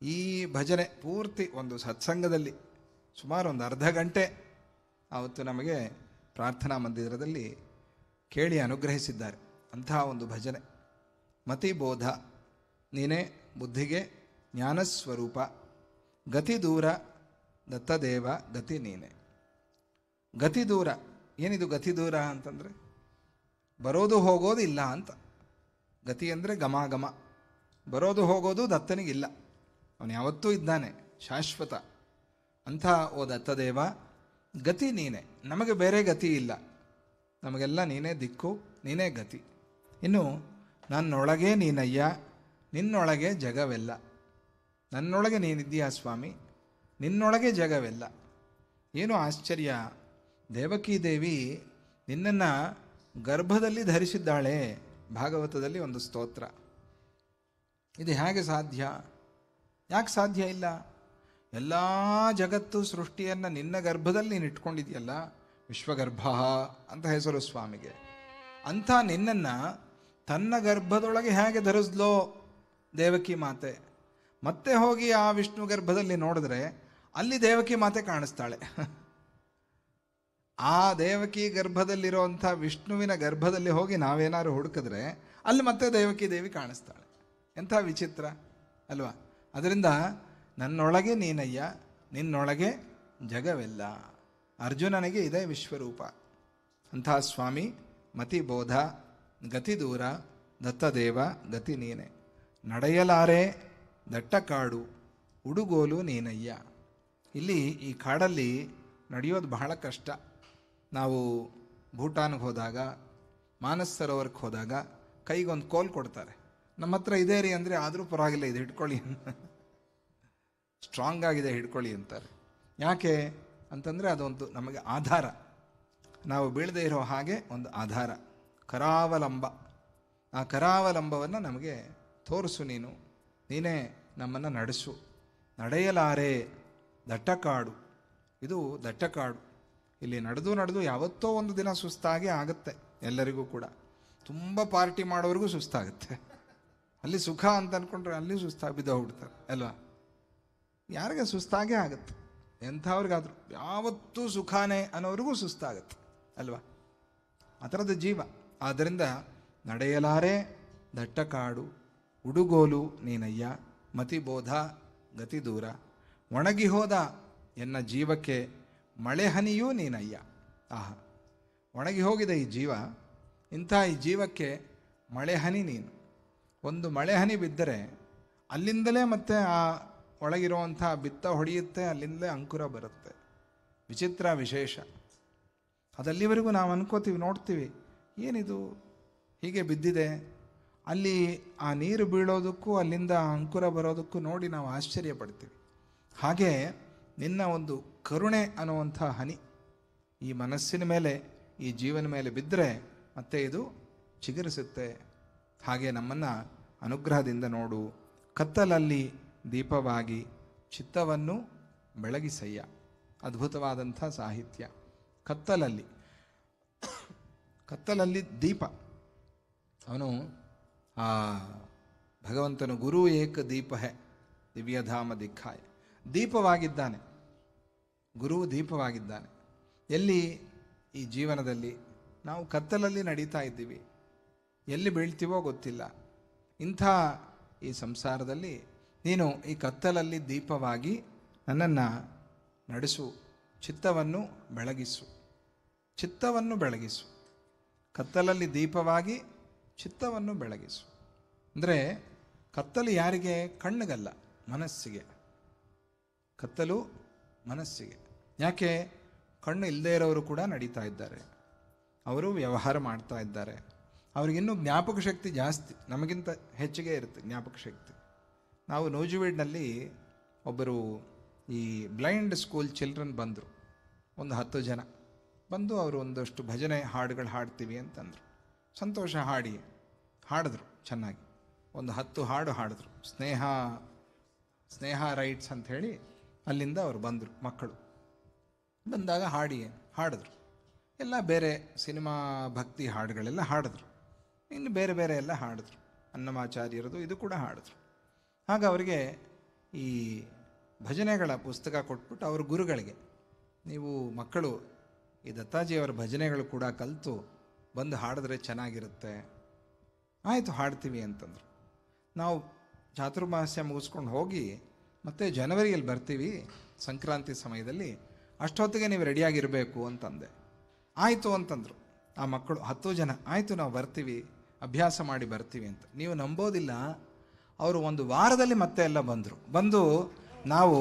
ಈ ಭಜನೆ ಪೂರ್ತಿ ಒಂದು ಸತ್ಸಂಗದಲ್ಲಿ ಸುಮಾರು ಒಂದು ಅರ್ಧ ಗಂಟೆ ಆವತ್ತು ನಮಗೆ ಪ್ರಾರ್ಥನಾ ಮಂದಿರದಲ್ಲಿ ಕೇಳಿ ಅನುಗ್ರಹಿಸಿದ್ದಾರೆ. ಅಂತಹ ಒಂದು ಭಜನೆ ಮತಿ ಬೋಧ ನೀನೇ ಬುದ್ಧಿಗೆ ಜ್ಞಾನಸ್ವರೂಪ ಗತಿ ದೂರ ದತ್ತದೇವ ಗತಿ ನೀನೆ. ಗತಿ ದೂರ ಏನಿದು ಗತಿ ದೂರ ಅಂತಂದರೆ ಬರೋದು ಹೋಗೋದು ಇಲ್ಲ ಅಂತ. ಗತಿ ಅಂದರೆ ಗಮಾಗಮ, ಬರೋದು ಹೋಗೋದು ದತ್ತನಿಗಿಲ್ಲ, ಅವನು ಯಾವತ್ತೂ ಇದ್ದಾನೆ ಶಾಶ್ವತ. ಅಂಥ ಓ ದತ್ತದೇವ ಗತಿ ನೀನೆ, ನಮಗೆ ಬೇರೆ ಗತಿ ಇಲ್ಲ, ನಮಗೆಲ್ಲ ನೀನೇ ದಿಕ್ಕು, ನೀನೇ ಗತಿ. ಇನ್ನು ನನ್ನೊಳಗೆ ನೀನಯ್ಯ, ನಿನ್ನೊಳಗೆ ಜಗವೆಲ್ಲ. ನನ್ನೊಳಗೆ ನೀನಿದ್ದೀಯಾ ಸ್ವಾಮಿ, ನಿನ್ನೊಳಗೆ ಜಗವೆಲ್ಲ. ಏನು ಆಶ್ಚರ್ಯ, ದೇವಕೀ ದೇವಿ ನಿನ್ನನ್ನು ಗರ್ಭದಲ್ಲಿ ಧರಿಸಿದ್ದಾಳೆ. ಭಾಗವತದಲ್ಲಿ ಒಂದು ಸ್ತೋತ್ರ. ಇದು ಹೇಗೆ ಸಾಧ್ಯ? ಯಾಕೆ ಸಾಧ್ಯ ಇಲ್ಲ? ಎಲ್ಲ ಜಗತ್ತು ಸೃಷ್ಟಿಯನ್ನು ನಿನ್ನ ಗರ್ಭದಲ್ಲಿ ನೀನು ಇಟ್ಕೊಂಡಿದೆಯಲ್ಲ, ವಿಶ್ವಗರ್ಭ ಅಂತ ಹೆಸರು ಸ್ವಾಮಿಗೆ. ಅಂಥ ನಿನ್ನನ್ನು ತನ್ನ ಗರ್ಭದೊಳಗೆ ಹೇಗೆ ಧರಿಸ್ಲೋ ದೇವಕಿ ಮಾತೆ. ಮತ್ತೆ ಹೋಗಿ ಆ ವಿಷ್ಣು ಗರ್ಭದಲ್ಲಿ ನೋಡಿದ್ರೆ ಅಲ್ಲಿ ದೇವಕಿ ಮಾತೆ ಕಾಣಿಸ್ತಾಳೆ. ಆ ದೇವಕಿ ಗರ್ಭದಲ್ಲಿರುವಂಥ ವಿಷ್ಣುವಿನ ಗರ್ಭದಲ್ಲಿ ಹೋಗಿ ನಾವೇನಾದ್ರು ಹುಡುಕಿದ್ರೆ ಅಲ್ಲಿ ಮತ್ತೆ ದೇವಕಿ ದೇವಿ ಕಾಣಿಸ್ತಾಳೆ. ಎಂಥ ವಿಚಿತ್ರ ಅಲ್ವಾ? ಅದರಿಂದ ನನ್ನೊಳಗೆ ನೀನಯ್ಯ, ನಿನ್ನೊಳಗೆ ಜಗವೆಲ್ಲ. ಅರ್ಜುನನಿಗೆ ಇದೇ ವಿಶ್ವರೂಪ. ಅಂಥ ಸ್ವಾಮಿ ಮತಿ ಬೋಧ ಗತಿ ದೂರ ದತ್ತದೇವ ಗತಿ ನೀನೆ. ನಡೆಯಲಾರೆ ದಟ್ಟ ಕಾಡು ಉಡುಗೋಲು ನೀನಯ್ಯ. ಇಲ್ಲಿ ಈ ಕಾಡಲ್ಲಿ ನಡೆಯೋದು ಬಹಳ ಕಷ್ಟ. ನಾವು ಭೂಟಾನ್ಗೆ ಹೋದಾಗ, ಮಾನಸ್ ಸರೋವರಕ್ಕೆ ಹೋದಾಗ ಕೈಗೊಂದು ಕೋಲ್ ಕೊಡ್ತಾರೆ. ನಮ್ಮ ಹತ್ರ ಇದೇ ರೀ ಅಂದರೆ ಆದರೂ ಪರವಾಗಿಲ್ಲ, ಇದು ಹಿಡ್ಕೊಳ್ಳಿ, ಸ್ಟ್ರಾಂಗ್ ಆಗಿದೆ ಹಿಡ್ಕೊಳ್ಳಿ ಅಂತಾರೆ. ಯಾಕೆ ಅಂತಂದರೆ ಅದೊಂದು ನಮಗೆ ಆಧಾರ, ನಾವು ಬೀಳದೇ ಇರೋ ಹಾಗೆ ಒಂದು ಆಧಾರ, ಕರಾವಲಂಬ. ಆ ಕರಾವಲಂಬವನ್ನು ನಮಗೆ ತೋರಿಸು, ನೀನೇ ನಮ್ಮನ್ನು ನಡೆಸು. ನಡೆಯಲಾರೆ ದಟ್ಟಕಾಡು, ಇದು ದಟ್ಟಕಾಡು. ಇಲ್ಲಿ ನಡೆದು ಯಾವತ್ತೋ ಒಂದು ದಿನ ಸುಸ್ತಾಗಿ ಆಗುತ್ತೆ ಎಲ್ಲರಿಗೂ ಕೂಡ. ತುಂಬ ಪಾರ್ಟಿ ಮಾಡೋರಿಗೂ ಸುಸ್ತಾಗುತ್ತೆ. ಅಲ್ಲಿ ಸುಖ ಅಂತ ಅಂದ್ಕೊಂಡ್ರೆ ಅಲ್ಲಿ ಸುಸ್ತಾಗಿ ಬಿದ್ದೋಗ್ಬಿಡ್ತಾರೆ ಅಲ್ವಾ? ಯಾರಿಗೆ ಸುಸ್ತಾಗೇ ಆಗುತ್ತೆ, ಎಂಥವ್ರಿಗಾದ್ರು ಯಾವತ್ತೂ ಸುಖಾನೇ ಅನ್ನೋರಿಗೂ ಸುಸ್ತಾಗುತ್ತೆ ಅಲ್ವಾ? ಆ ಥರದ ಜೀವ. ಆದ್ದರಿಂದ ನಡೆಯಲಾರೆ ದಟ್ಟಕಾಡು, ಉಡುಗೋಲು ನೀನಯ್ಯ, ಮತಿಬೋಧ ಗತಿ ದೂರ, ಒಣಗಿ ಹೋದ ಎನ್ನ ಜೀವಕ್ಕೆ ಮಳೆ ಹನಿಯೂ ನೀನಯ್ಯ. ಆಹಾ, ಒಣಗಿ ಹೋಗಿದೆ ಈ ಜೀವ, ಇಂಥ ಈ ಜೀವಕ್ಕೆ ಮಳೆ ಹನಿ ನೀನು. ಒಂದು ಮಳೆ ಹನಿ ಬಿದ್ದರೆ ಅಲ್ಲಿಂದಲೇ ಮತ್ತೆ ಆ ಒಳಗಿರುವಂಥ ಬಿತ್ತ ಹೊಡೆಯುತ್ತೆ, ಅಲ್ಲಿಂದಲೇ ಅಂಕುರ ಬರುತ್ತೆ. ವಿಚಿತ್ರ ವಿಶೇಷ. ಅದಲ್ಲಿವರೆಗೂ ನಾವು ಅನ್ಕೋತೀವಿ, ನೋಡ್ತೀವಿ, ಏನಿದು ಹೀಗೆ ಬಿದ್ದಿದೆ. ಅಲ್ಲಿ ಆ ನೀರು ಬೀಳೋದಕ್ಕೂ ಅಲ್ಲಿಂದ ಅಂಕುರ ಬರೋದಕ್ಕೂ ನೋಡಿ ನಾವು ಆಶ್ಚರ್ಯ ಪಡ್ತೀವಿ. ಹಾಗೆ ನಿನ್ನ ಒಂದು ಕರುಣೆ ಅನ್ನುವಂಥ ಹನಿ ಈ ಮನಸ್ಸಿನ ಮೇಲೆ, ಈ ಜೀವನ ಮೇಲೆ ಬಿದ್ದರೆ ಮತ್ತೆ ಇದು ಚಿಗುರಿಸುತ್ತೆ. ಹಾಗೆ ನಮ್ಮನ್ನು ಅನುಗ್ರಹದಿಂದ ನೋಡು. ಕತ್ತಲಲ್ಲಿ ದೀಪವಾಗಿ ಚಿತ್ತವನ್ನು ಬೆಳಗಿಸಯ್ಯ. ಅದ್ಭುತವಾದಂಥ ಸಾಹಿತ್ಯ. ಕತ್ತಲಲ್ಲಿ ದೀಪ. ಅವನು ಆ ಭಗವಂತನು ಗುರು ಏಕ ದೀಪ ಹೇ ದಿವ್ಯಧಾಮ ದಿಕ್ಕಾಯ, ದೀಪವಾಗಿದ್ದಾನೆ. ಗುರು ದೀಪವಾಗಿದ್ದಾನೆ. ಎಲ್ಲಿ? ಈ ಜೀವನದಲ್ಲಿ ನಾವು ಕತ್ತಲಲ್ಲಿ ನಡೀತಾ ಇದ್ದೀವಿ, ಎಲ್ಲಿ ಬೀಳ್ತೀವೋ ಗೊತ್ತಿಲ್ಲ. ಇಂಥ ಈ ಸಂಸಾರದಲ್ಲಿ ನೀನು ಈ ಕತ್ತಲಲ್ಲಿ ದೀಪವಾಗಿ ನನ್ನನ್ನು ನಡೆಸು, ಚಿತ್ತವನ್ನು ಬೆಳಗಿಸು. ಚಿತ್ತವನ್ನು ಬೆಳಗಿಸು. ಕತ್ತಲಲ್ಲಿ ದೀಪವಾಗಿ ಚಿತ್ತವನ್ನು ಬೆಳಗಿಸು. ಅಂದರೆ ಕತ್ತಲು ಯಾರಿಗೆ? ಕಣ್ಣಿಗಲ್ಲ, ಮನಸ್ಸಿಗೆ. ಕತ್ತಲು ಮನಸ್ಸಿಗೆ. ಯಾಕೆ? ಕಣ್ಣು ಇಲ್ಲದೇ ಇರೋರು ಕೂಡ ನಡೀತಾ ಇದ್ದಾರೆ, ಅವರು ವ್ಯವಹಾರ ಮಾಡ್ತಾ ಇದ್ದಾರೆ. ಅವ್ರಿಗಿನ್ನೂ ಜ್ಞಾಪಕ ಶಕ್ತಿ ಜಾಸ್ತಿ, ನಮಗಿಂತ ಹೆಚ್ಚಿಗೆ ಇರುತ್ತೆ ಜ್ಞಾಪಕ ಶಕ್ತಿ. ನಾವು ನೂಜುವೀಡ್ನಲ್ಲಿ ಒಬ್ಬರು ಈ ಬ್ಲೈಂಡ್ ಸ್ಕೂಲ್ ಚಿಲ್ಡ್ರನ್ ಬಂದರು, ಒಂದು 10 ಜನ ಬಂದು ಅವರು ಒಂದಷ್ಟು ಭಜನೆ ಹಾಡುಗಳು ಹಾಡ್ತೀವಿ ಅಂತಂದರು. ಸಂತೋಷ, ಹಾಡಿದ್ರು ಚೆನ್ನಾಗಿ. ಒಂದು 10 ಹಾಡು ಹಾಡಿದ್ರು. ಸ್ನೇಹ ರೈಟ್ಸ್ ಅಂಥೇಳಿ ಅಲ್ಲಿಂದ ಅವರು ಬಂದರು. ಮಕ್ಕಳು ಬಂದಾಗ ಹಾಡಿದ್ರು. ಎಲ್ಲ ಬೇರೆ ಸಿನಿಮಾ ಭಕ್ತಿ ಹಾಡುಗಳೆಲ್ಲ ಹಾಡಿದ್ರು. ಇನ್ನು ಬೇರೆ ಬೇರೆ ಎಲ್ಲ ಹಾಡಿದ್ರು. ಅನ್ನಮಾಚಾರ್ಯರದು ಇದು ಕೂಡ ಹಾಡಿದ್ರು. ಆಗ ಅವರಿಗೆ ಈ ಭಜನೆಗಳ ಪುಸ್ತಕ ಕೊಟ್ಬಿಟ್ಟು ಅವ್ರ ಗುರುಗಳಿಗೆ, ನೀವು ಮಕ್ಕಳು ಈ ದತ್ತಾಜಿಯವರ ಭಜನೆಗಳು ಕೂಡ ಕಲಿತು ಬಂದು ಹಾಡಿದ್ರೆ ಚೆನ್ನಾಗಿರುತ್ತೆ. ಆಯಿತು, ಹಾಡ್ತೀವಿ ಅಂತಂದರು. ನಾವು ಚಾತುರ್ಮಾಸ್ಯ ಮುಗಿಸ್ಕೊಂಡು ಹೋಗಿ ಮತ್ತೆ ಜನವರಿಯಲ್ಲಿ ಬರ್ತೀವಿ, ಸಂಕ್ರಾಂತಿ ಸಮಯದಲ್ಲಿ, ಅಷ್ಟೊತ್ತಿಗೆ ನೀವು ರೆಡಿಯಾಗಿರಬೇಕು ಅಂತಂದೆ. ಆಯಿತು ಅಂತಂದರು ಆ ಮಕ್ಕಳು 10 ಜನ. ಆಯಿತು, ನಾವು ಬರ್ತೀವಿ, ಅಭ್ಯಾಸ ಮಾಡಿ ಬರ್ತೀವಿ ಅಂತ. ನೀವು ನಂಬೋದಿಲ್ಲ, ಅವರು ಒಂದು ವಾರದಲ್ಲಿ ಮತ್ತೆ ಎಲ್ಲ ಬಂದು ನಾವು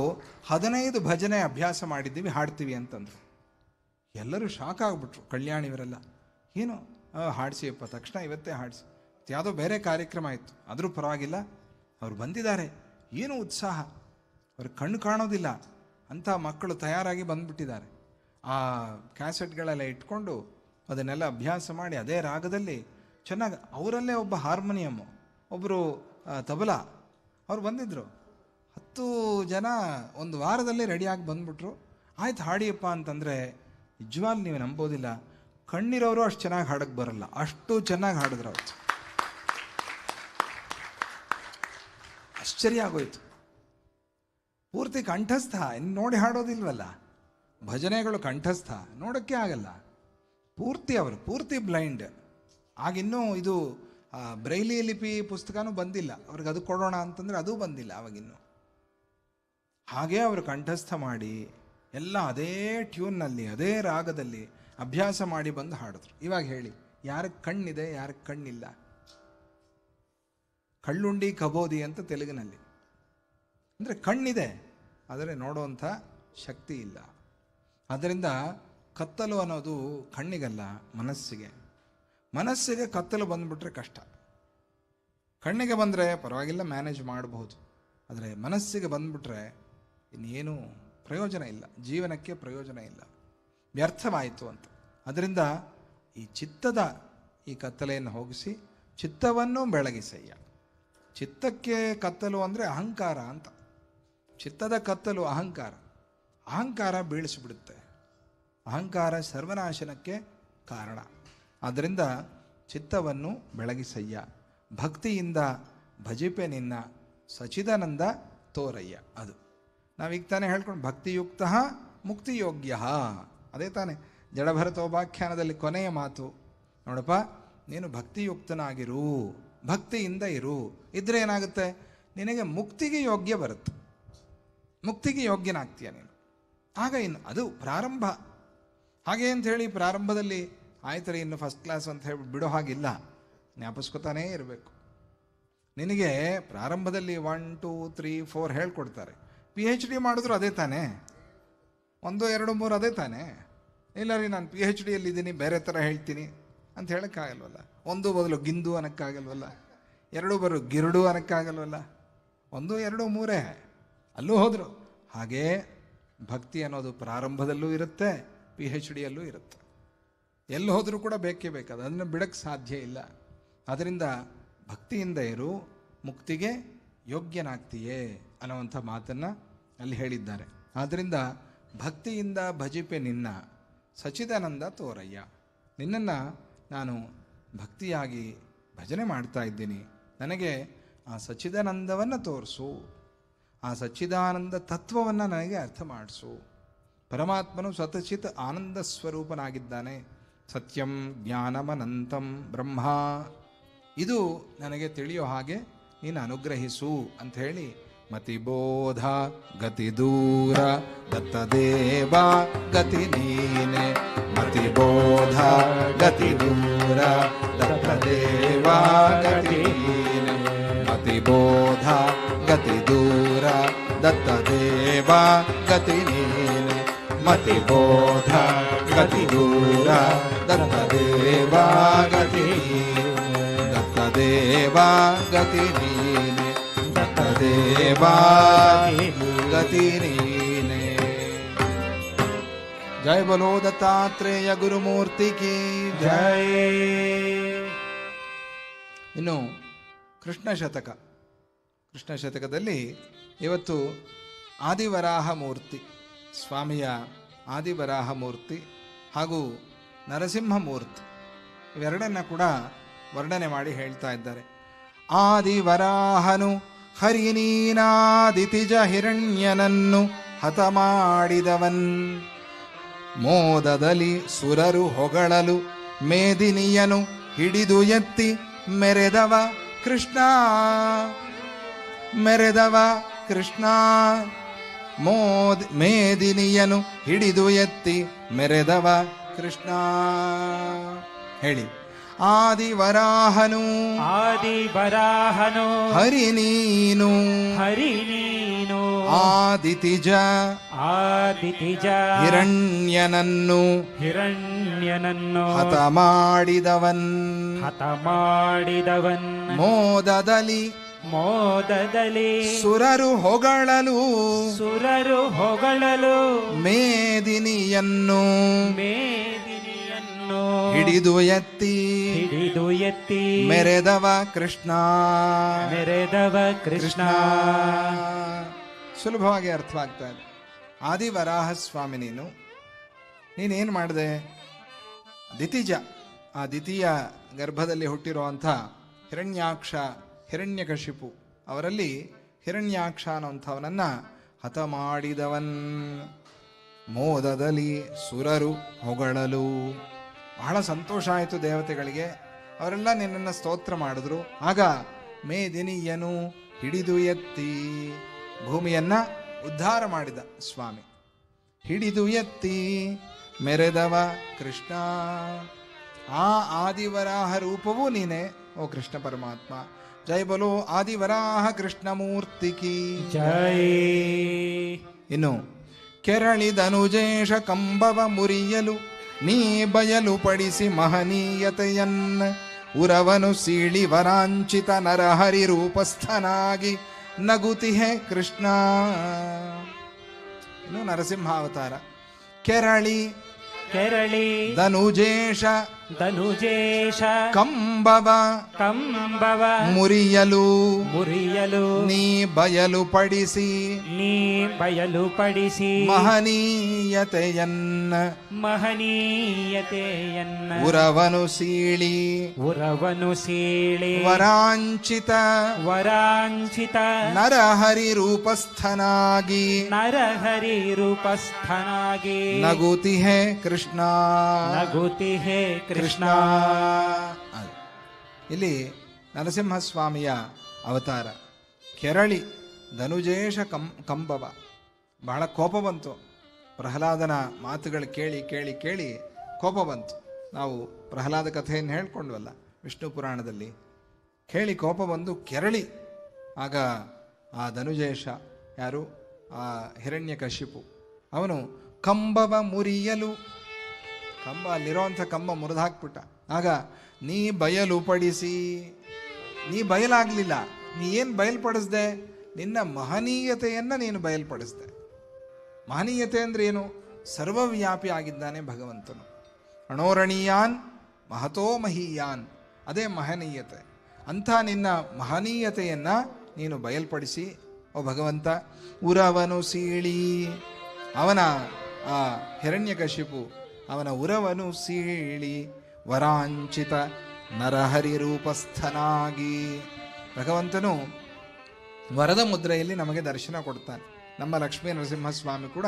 15 ಭಜನೆ ಅಭ್ಯಾಸ ಮಾಡಿದ್ದೀವಿ, ಹಾಡ್ತೀವಿ ಅಂತಂದರು. ಎಲ್ಲರೂ ಶಾಕ್ ಆಗಿಬಿಟ್ರು, ಕಲ್ಯಾಣಿಯವರೆಲ್ಲ. ಏನು ಹಾಡಿಸಿಯಪ್ಪ, ತಕ್ಷಣ ಇವತ್ತೇ ಹಾಡಿಸಿ. ಯಾವುದೋ ಬೇರೆ ಕಾರ್ಯಕ್ರಮ ಇತ್ತು, ಆದರೂ ಪರವಾಗಿಲ್ಲ, ಅವ್ರು ಬಂದಿದ್ದಾರೆ, ಏನು ಉತ್ಸಾಹ, ಅವ್ರಿಗೆ ಕಣ್ಣು ಕಾಣೋದಿಲ್ಲ ಅಂಥ ಮಕ್ಕಳು ತಯಾರಾಗಿ ಬಂದುಬಿಟ್ಟಿದ್ದಾರೆ. ಆ ಕ್ಯಾಸೆಟ್ಗಳೆಲ್ಲ ಇಟ್ಕೊಂಡು ಅದನ್ನೆಲ್ಲ ಅಭ್ಯಾಸ ಮಾಡಿ ಅದೇ ರಾಗದಲ್ಲಿ ಚೆನ್ನಾಗಿ. ಅವರಲ್ಲೇ ಒಬ್ಬ ಹಾರ್ಮೋನಿಯಮ್ಮು, ಒಬ್ಬರು ತಬಲಾ, ಅವ್ರು ಬಂದಿದ್ದರು. 10 ಜನ ಒಂದು ವಾರದಲ್ಲಿ ರೆಡಿಯಾಗಿ ಬಂದ್ಬಿಟ್ರು. ಆಯ್ತು ಹಾಡಿಯಪ್ಪ ಅಂತಂದರೆ ನಿಜವಾಗ್ಲೂ ನೀವು ನಂಬೋದಿಲ್ಲ, ಕಣ್ಣಿರೋರು ಅಷ್ಟು ಚೆನ್ನಾಗಿ ಹಾಡಕ್ಕೆ ಬರಲ್ಲ, ಅಷ್ಟು ಚೆನ್ನಾಗಿ ಹಾಡಿದ್ರು ಅವ್ರು. ಆಶ್ಚರ್ಯ ಆಗೋಯ್ತು. ಪೂರ್ತಿ ಕಂಠಸ್ಥ, ಇನ್ನು ನೋಡಿ ಹಾಡೋದಿಲ್ವಲ್ಲ, ಭಜನೆಗಳು ಕಂಠಸ್ಥ, ನೋಡೋಕ್ಕೆ ಆಗಲ್ಲ. ಪೂರ್ತಿ ಬ್ಲೈಂಡ್. ಆಗಿನ್ನೂ ಇದು ಬ್ರೈಲಿ ಲಿಪಿ ಪುಸ್ತಕನೂ ಬಂದಿಲ್ಲ ಅವ್ರಿಗೆ, ಅದು ಕೊಡೋಣ ಅಂತಂದರೆ ಅದೂ ಬಂದಿಲ್ಲ ಅವಾಗಿನ್ನೂ. ಹಾಗೇ ಅವರು ಕಂಠಸ್ಥ ಮಾಡಿ ಎಲ್ಲ ಅದೇ ಟ್ಯೂನ್ನಲ್ಲಿ ಅದೇ ರಾಗದಲ್ಲಿ ಅಭ್ಯಾಸ ಮಾಡಿ ಬಂದು ಹಾಡಿದ್ರು. ಇವಾಗ ಹೇಳಿ, ಯಾರಿಗೆ ಕಣ್ಣಿದೆ, ಯಾರಿಗೆ ಕಣ್ಣಿಲ್ಲ? ಕಳ್ಳುಂಡಿ ಕಬೋದಿ ಅಂತ ತೆಲುಗಿನಲ್ಲಿ. ಅಂದರೆ ಕಣ್ಣಿದೆ, ಆದರೆ ನೋಡುವಂಥ ಶಕ್ತಿ ಇಲ್ಲ. ಆದ್ದರಿಂದ ಕತ್ತಲು ಅನ್ನೋದು ಕಣ್ಣಿಗಲ್ಲ, ಮನಸ್ಸಿಗೆ. ಮನಸ್ಸಿಗೆ ಕತ್ತಲು ಬಂದ್ಬಿಟ್ರೆ ಕಷ್ಟ. ಕಣ್ಣಿಗೆ ಬಂದರೆ ಪರವಾಗಿಲ್ಲ, ಮ್ಯಾನೇಜ್ ಮಾಡಬಹುದು. ಆದರೆ ಮನಸ್ಸಿಗೆ ಬಂದ್ಬಿಟ್ರೆ ಇನ್ನೇನು ಪ್ರಯೋಜನ ಇಲ್ಲ, ಜೀವನಕ್ಕೆ ಪ್ರಯೋಜನ ಇಲ್ಲ, ವ್ಯರ್ಥವಾಯಿತು ಅಂತ. ಅದರಿಂದ ಈ ಚಿತ್ತದ ಈ ಕತ್ತಲೆಯನ್ನು ಹೋಗಿಸಿ ಚಿತ್ತವನ್ನು ಬೆಳಗಿಸಯ್ಯ. ಚಿತ್ತಕ್ಕೆ ಕತ್ತಲು ಅಂದರೆ ಅಹಂಕಾರ ಅಂತ. ಚಿತ್ತದ ಕತ್ತಲು ಅಹಂಕಾರ. ಅಹಂಕಾರ ಬೀಳಿಸಿಬಿಡುತ್ತೆ. ಅಹಂಕಾರ ಸರ್ವನಾಶನಕ್ಕೆ ಕಾರಣ. ಆದ್ದರಿಂದ ಚಿತ್ತವನ್ನು ಬೆಳಗಿಸಯ್ಯ. ಭಕ್ತಿಯಿಂದ ಭಜಿಪೆ ನಿನ್ನ ಸಚಿದಾನಂದ ತೋರಯ್ಯ. ಅದು ನಾವೀಗ ತಾನೇ ಹೇಳ್ಕೊಂಡು ಭಕ್ತಿಯುಕ್ತ ಮುಕ್ತಿಯೋಗ್ಯ. ಅದೇ ತಾನೇ ಜಡಭರತೋಪಾಖ್ಯಾನದಲ್ಲಿ ಕೊನೆಯ ಮಾತು. ನೋಡಪ್ಪ, ನೀನು ಭಕ್ತಿಯುಕ್ತನಾಗಿರು, ಭಕ್ತಿಯಿಂದ ಇರು. ಇದ್ರೆ ಏನಾಗುತ್ತೆ, ನಿನಗೆ ಮುಕ್ತಿಗೆ ಯೋಗ್ಯ ಬರುತ್ತೆ, ಮುಕ್ತಿಗೆ ಯೋಗ್ಯನಾಗ್ತೀಯ ನೀನು. ಆಗ ಇನ್ನು ಅದು ಪ್ರಾರಂಭ. ಹಾಗೆ ಅಂಥೇಳಿ ಪ್ರಾರಂಭದಲ್ಲಿ ಆಯ್ತರಿ ಇನ್ನು ಫಸ್ಟ್ ಕ್ಲಾಸ್ ಅಂತ ಹೇಳಿ ಬಿಡೋ ಹಾಗಿಲ್ಲ, ಜ್ಞಾಪಿಸ್ಕೊತಾನೇ ಇರಬೇಕು. ನಿನಗೆ ಪ್ರಾರಂಭದಲ್ಲಿ 1 2 3 4 ಹೇಳ್ಕೊಡ್ತಾರೆ. PhD ಮಾಡಿದ್ರು ಅದೇ ತಾನೇ, 1 2 3 ಅದೇ ತಾನೇ. ಇಲ್ಲ ರೀ ನಾನು PhD ಯಲ್ಲಿದ್ದೀನಿ, ಬೇರೆ ಥರ ಹೇಳ್ತೀನಿ ಅಂತ ಹೇಳೋಕ್ಕಾಗಲ್ವಲ್ಲ. 1 ಬದಲು ಗಿಂದು ಅನ್ನೋಕ್ಕಾಗಲ್ವಲ್ಲ, 2 ಬರೋ ಗಿರುಡು ಅನ್ನೋಕ್ಕಾಗಲ್ವಲ್ಲ. 1 2 3 ಅಲ್ಲೂ ಹೋದರು. ಹಾಗೇ ಭಕ್ತಿ ಅನ್ನೋದು ಪ್ರಾರಂಭದಲ್ಲೂ ಇರುತ್ತೆ, PhD ಯಲ್ಲೂ ಇರುತ್ತೆ. ಎಲ್ಲಿ ಹೋದರೂ ಕೂಡ ಬೇಕೇ ಬೇಕಾದ, ಅದನ್ನು ಬಿಡಕ್ಕೆ ಸಾಧ್ಯ ಇಲ್ಲ. ಅದರಿಂದ ಭಕ್ತಿಯಿಂದ ಇರು, ಮುಕ್ತಿಗೆ ಯೋಗ್ಯನಾಗ್ತೀಯೇ ಅನ್ನುವಂಥ ಮಾತನ್ನು ಅಲ್ಲಿ ಹೇಳಿದ್ದಾರೆ. ಆದ್ದರಿಂದ ಭಕ್ತಿಯಿಂದ ಭಜಿಪೆ ನಿನ್ನ ಸಚಿದಾನಂದ ತೋರಯ್ಯ. ನಿನ್ನನ್ನು ನಾನು ಭಕ್ತಿಯಾಗಿ ಭಜನೆ ಮಾಡ್ತಾ ಇದ್ದೀನಿ, ನನಗೆ ಆ ಸಚ್ಚಿದಾನಂದವನ್ನು ತೋರಿಸು, ಆ ಸಚ್ಚಿದಾನಂದ ತತ್ವವನ್ನು ನನಗೆ ಅರ್ಥ ಮಾಡಿಸು. ಪರಮಾತ್ಮನು ಸ್ವತಚಿತ್ ಆನಂದ ಸ್ವರೂಪನಾಗಿದ್ದಾನೆ. ಸತ್ಯಂ ಜ್ಞಾನಮನಂತಂ ಬ್ರಹ್ಮ, ಇದು ನನಗೆ ತಿಳಿಯೋ ಹಾಗೆ ನೀನು ಅನುಗ್ರಹಿಸು ಅಂಥೇಳಿ ಮತಿಬೋಧ ಗತಿ ದೂರ ದತ್ತದೇವ ಗತಿ ನೀನೆ. ಮತಿಬೋಧ ಗತಿ ದೂರ ದತ್ತದೇವ ಗತಿ ನೀನೆ. ಮತಿಬೋಧ ಗತಿ ದೂರ ದತ್ತದೇವ ಗತಿ ನೀನೆ. ಮತಿಬೋಧ ಗತಿ ದೂರ ದತ್ತದೇವ ಗತಿ ನೀನೆ. ದತ್ತದೇವ ಗತಿ ನೀನೆ. ದತ್ತದೇವ ಗತಿ ನೀನೆ. ಜಯ ಬಲೋ ದತ್ತಾತ್ರೇಯ ಗುರುಮೂರ್ತಿ ಕಿ ಜಯ. ಇನ್ನು ಕೃಷ್ಣ ಶತಕ. ಕೃಷ್ಣ ಶತಕದಲ್ಲಿ ಇವತ್ತು ಆದಿವರಾಹ ಮೂರ್ತಿ, ಸ್ವಾಮಿಯ ಆದಿವರಾಹ ಮೂರ್ತಿ ಹಾಗೂ ನರಸಿಂಹ ಮೂರ್ತಿ ಇವೆರಡನ್ನ ಕೂಡ ವರ್ಣನೆ ಮಾಡಿ ಹೇಳ್ತಾ ಇದ್ದಾರೆ. ಆದಿವರಾಹನು ಹರಿನೀನಾದಿತಿಜ ಹಿರಣ್ಯನನ್ನು ಹತ ಮಾಡಿದವನ್. ಮೋದದಲ್ಲಿ ಸುರರು ಹೊಗಳಲು ಮೇದಿನಿಯನು ಹಿಡಿದು ಎತ್ತಿ ಮೆರೆದವ ಕೃಷ್ಣ. ಮೆರೆದವ ಕೃಷ್ಣ. ಮೇದಿನಿಯನು ಹಿಡಿದು ಎತ್ತಿ ಮೆರೆದವ ಕೃಷ್ಣ. ಹೇಳಿ. ಆದಿವರಾಹನು ಆದಿವರಾಹನು ಹರಿ ನೀನು. ಹರಿ ನೀನು. ಆದಿತಿಜ ಆದಿತಿಜ ಹಿರಣ್ಯನನ್ನು ಹಿರಣ್ಯನನ್ನು ಹತ ಮಾಡಿದವನ್. ಹತ ಮಾಡಿದವನ್. ಮೋದದಲ್ಲಿ ಮೋದದಲ್ಲಿ ಸುರರು ಹೊಗಳಲು ಸುರರು ಹೊಗಳಲು ಮೇದಿನಿಯನ್ನು ಮೇದಿನಿಯನ್ನು ಹಿಡಿದು ಎತ್ತಿ ಹಿಡಿದು ಎತ್ತಿ ಮೆರೆದವ ಕೃಷ್ಣ. ಮೆರೆದವ ಕೃಷ್ಣ. ಸುಲಭವಾಗಿ ಅರ್ಥವಾಗ್ತಾ ಇದೆ. ಆದಿವರಾಹ ಸ್ವಾಮಿ ನೀನೇನು ಮಾಡಿದೆ? ದಿತಿಜ, ಆ ದ್ವಿತೀಯ ಗರ್ಭದಲ್ಲಿ ಹುಟ್ಟಿರುವಂಥ ಹಿರಣ್ಯಾಕ್ಷ, ಹಿರಣ್ಯಕಶಿಪು ಅವರಲ್ಲಿ ಹಿರಣ್ಯಾಕ್ಷ ಅನ್ನುವಂಥವನನ್ನು ಹತ ಮಾಡಿದವನ್. ಮೋದದಲ್ಲಿ ಸುರರು ಹೊಗಳಲು. ಬಹಳ ಸಂತೋಷ ಆಯಿತು ದೇವತೆಗಳಿಗೆ. ಅವರೆಲ್ಲ ನಿನ್ನನ್ನು ಸ್ತೋತ್ರ ಮಾಡಿದ್ರು. ಆಗ ಮೇದಿನಿಯನು ಹಿಡಿದು ಎತ್ತಿ ಭೂಮಿಯನ್ನು ಉದ್ಧಾರ ಮಾಡಿದ ಸ್ವಾಮಿ. ಹಿಡಿದು ಎತ್ತಿ ಮೆರೆದವ ಕೃಷ್ಣ. ಆ ಆದಿವರಾಹ ರೂಪವೂ ನೀನೇ ಓ ಕೃಷ್ಣ ಪರಮಾತ್ಮ. ಜೈ ಬಲೋ ಆದಿವರಾಹ ಕೃಷ್ಣಮೂರ್ತಿ ಕಿ ಜೈ. ಇನ್ನು ಕೆರಳಿದನುಜೇಶ ಕಂಬವ ಮುರಿಯಲು ನೀ ಬಯಲು ಪಡಿಸಿ ಮಹನೀಯತೆಯನ್ನ ಉರವನು ಸೀಳಿ ವರಾಂಚಿತ ನರಹರಿ ರೂಪಸ್ಥನಾಗಿ ನಗುತಿಹೆ ಕೃಷ್ಣ. ಇನ್ನು ನರಸಿಂಹಾವತಾರ. ಕೆರಳಿ ಧನುಜೇಶ ಕಂಬವ ಮುರಿಯಲು ನೀ ಬಯಲು ಪಡಿಸಿ ಮಹನೀಯತೆಯನ್ನ ಉರವನು ಸೀಳಿ ವರಾಂಚಿತ ನರಹರಿ ರೂಪಸ್ಥನಾಗಿ ನಗುತಿಹೆ ಕೃಷ್ಣ. ಇಲ್ಲಿ ನರಸಿಂಹಸ್ವಾಮಿಯ ಅವತಾರ. ಕೆರಳಿ ಧನುಜೇಶ ಕಂಬವ. ಬಹಳ ಕೋಪ ಬಂತು. ಪ್ರಹ್ಲಾದನ ಮಾತುಗಳು ಕೇಳಿ ಕೇಳಿ ಕೇಳಿ ಕೋಪ ಬಂತು. ನಾವು ಪ್ರಹ್ಲಾದ ಕಥೆಯನ್ನು ಹೇಳ್ಕೊಂಡ್ವಲ್ಲ ವಿಷ್ಣು ಪುರಾಣದಲ್ಲಿ. ಕೇಳಿ ಕೋಪ ಬಂದು ಕೆರಳಿ. ಆಗ ಆ ಧನುಜೇಶ ಯಾರು, ಆ ಹಿರಣ್ಯಕಶಿಪು, ಅವನು ಕಂಬವ ಮುರಿಯಲು, ಕಂಬ ಅಲ್ಲಿರೋಂಥ ಕಂಬ ಮುರಿದಾಕ್ಬಿಟ್ಟ. ಆಗ ನೀ ಬಯಲು ಪಡಿಸಿ, ನೀ ಬಯಲಾಗಲಿಲ್ಲ, ನೀ ಏನು ಬಯಲ್ಪಡಿಸ್ದೆ? ನಿನ್ನ ಮಹನೀಯತೆಯನ್ನು ನೀನು ಬಯಲ್ಪಡಿಸ್ದೆ. ಮಹನೀಯತೆ ಅಂದರೆ ಏನು? ಸರ್ವವ್ಯಾಪಿ ಆಗಿದ್ದಾನೆ ಭಗವಂತನು. ಅಣೋರಣೀಯಾನ್ ಮಹತೋ ಮಹೀಯಾನ್, ಅದೇ ಮಹನೀಯತೆ. ಅಂಥ ನಿನ್ನ ಮಹನೀಯತೆಯನ್ನು ನೀನು ಬಯಲ್ಪಡಿಸಿ ಓ ಭಗವಂತ. ಉರವನು ಸೀಳಿ, ಅವನ ಆ ಹಿರಣ್ಯಕಶಿಪು ಅವನ ಉರವನು ಸೀಳಿ ವರಾಂಚಿತ ನರಹರಿ ರೂಪಸ್ಥನಾಗಿ. ಭಗವಂತನು ವರದ ಮುದ್ರೆಯಲ್ಲಿ ನಮಗೆ ದರ್ಶನ ಕೊಡ್ತಾನೆ. ನಮ್ಮ ಲಕ್ಷ್ಮೀ ನರಸಿಂಹಸ್ವಾಮಿ ಕೂಡ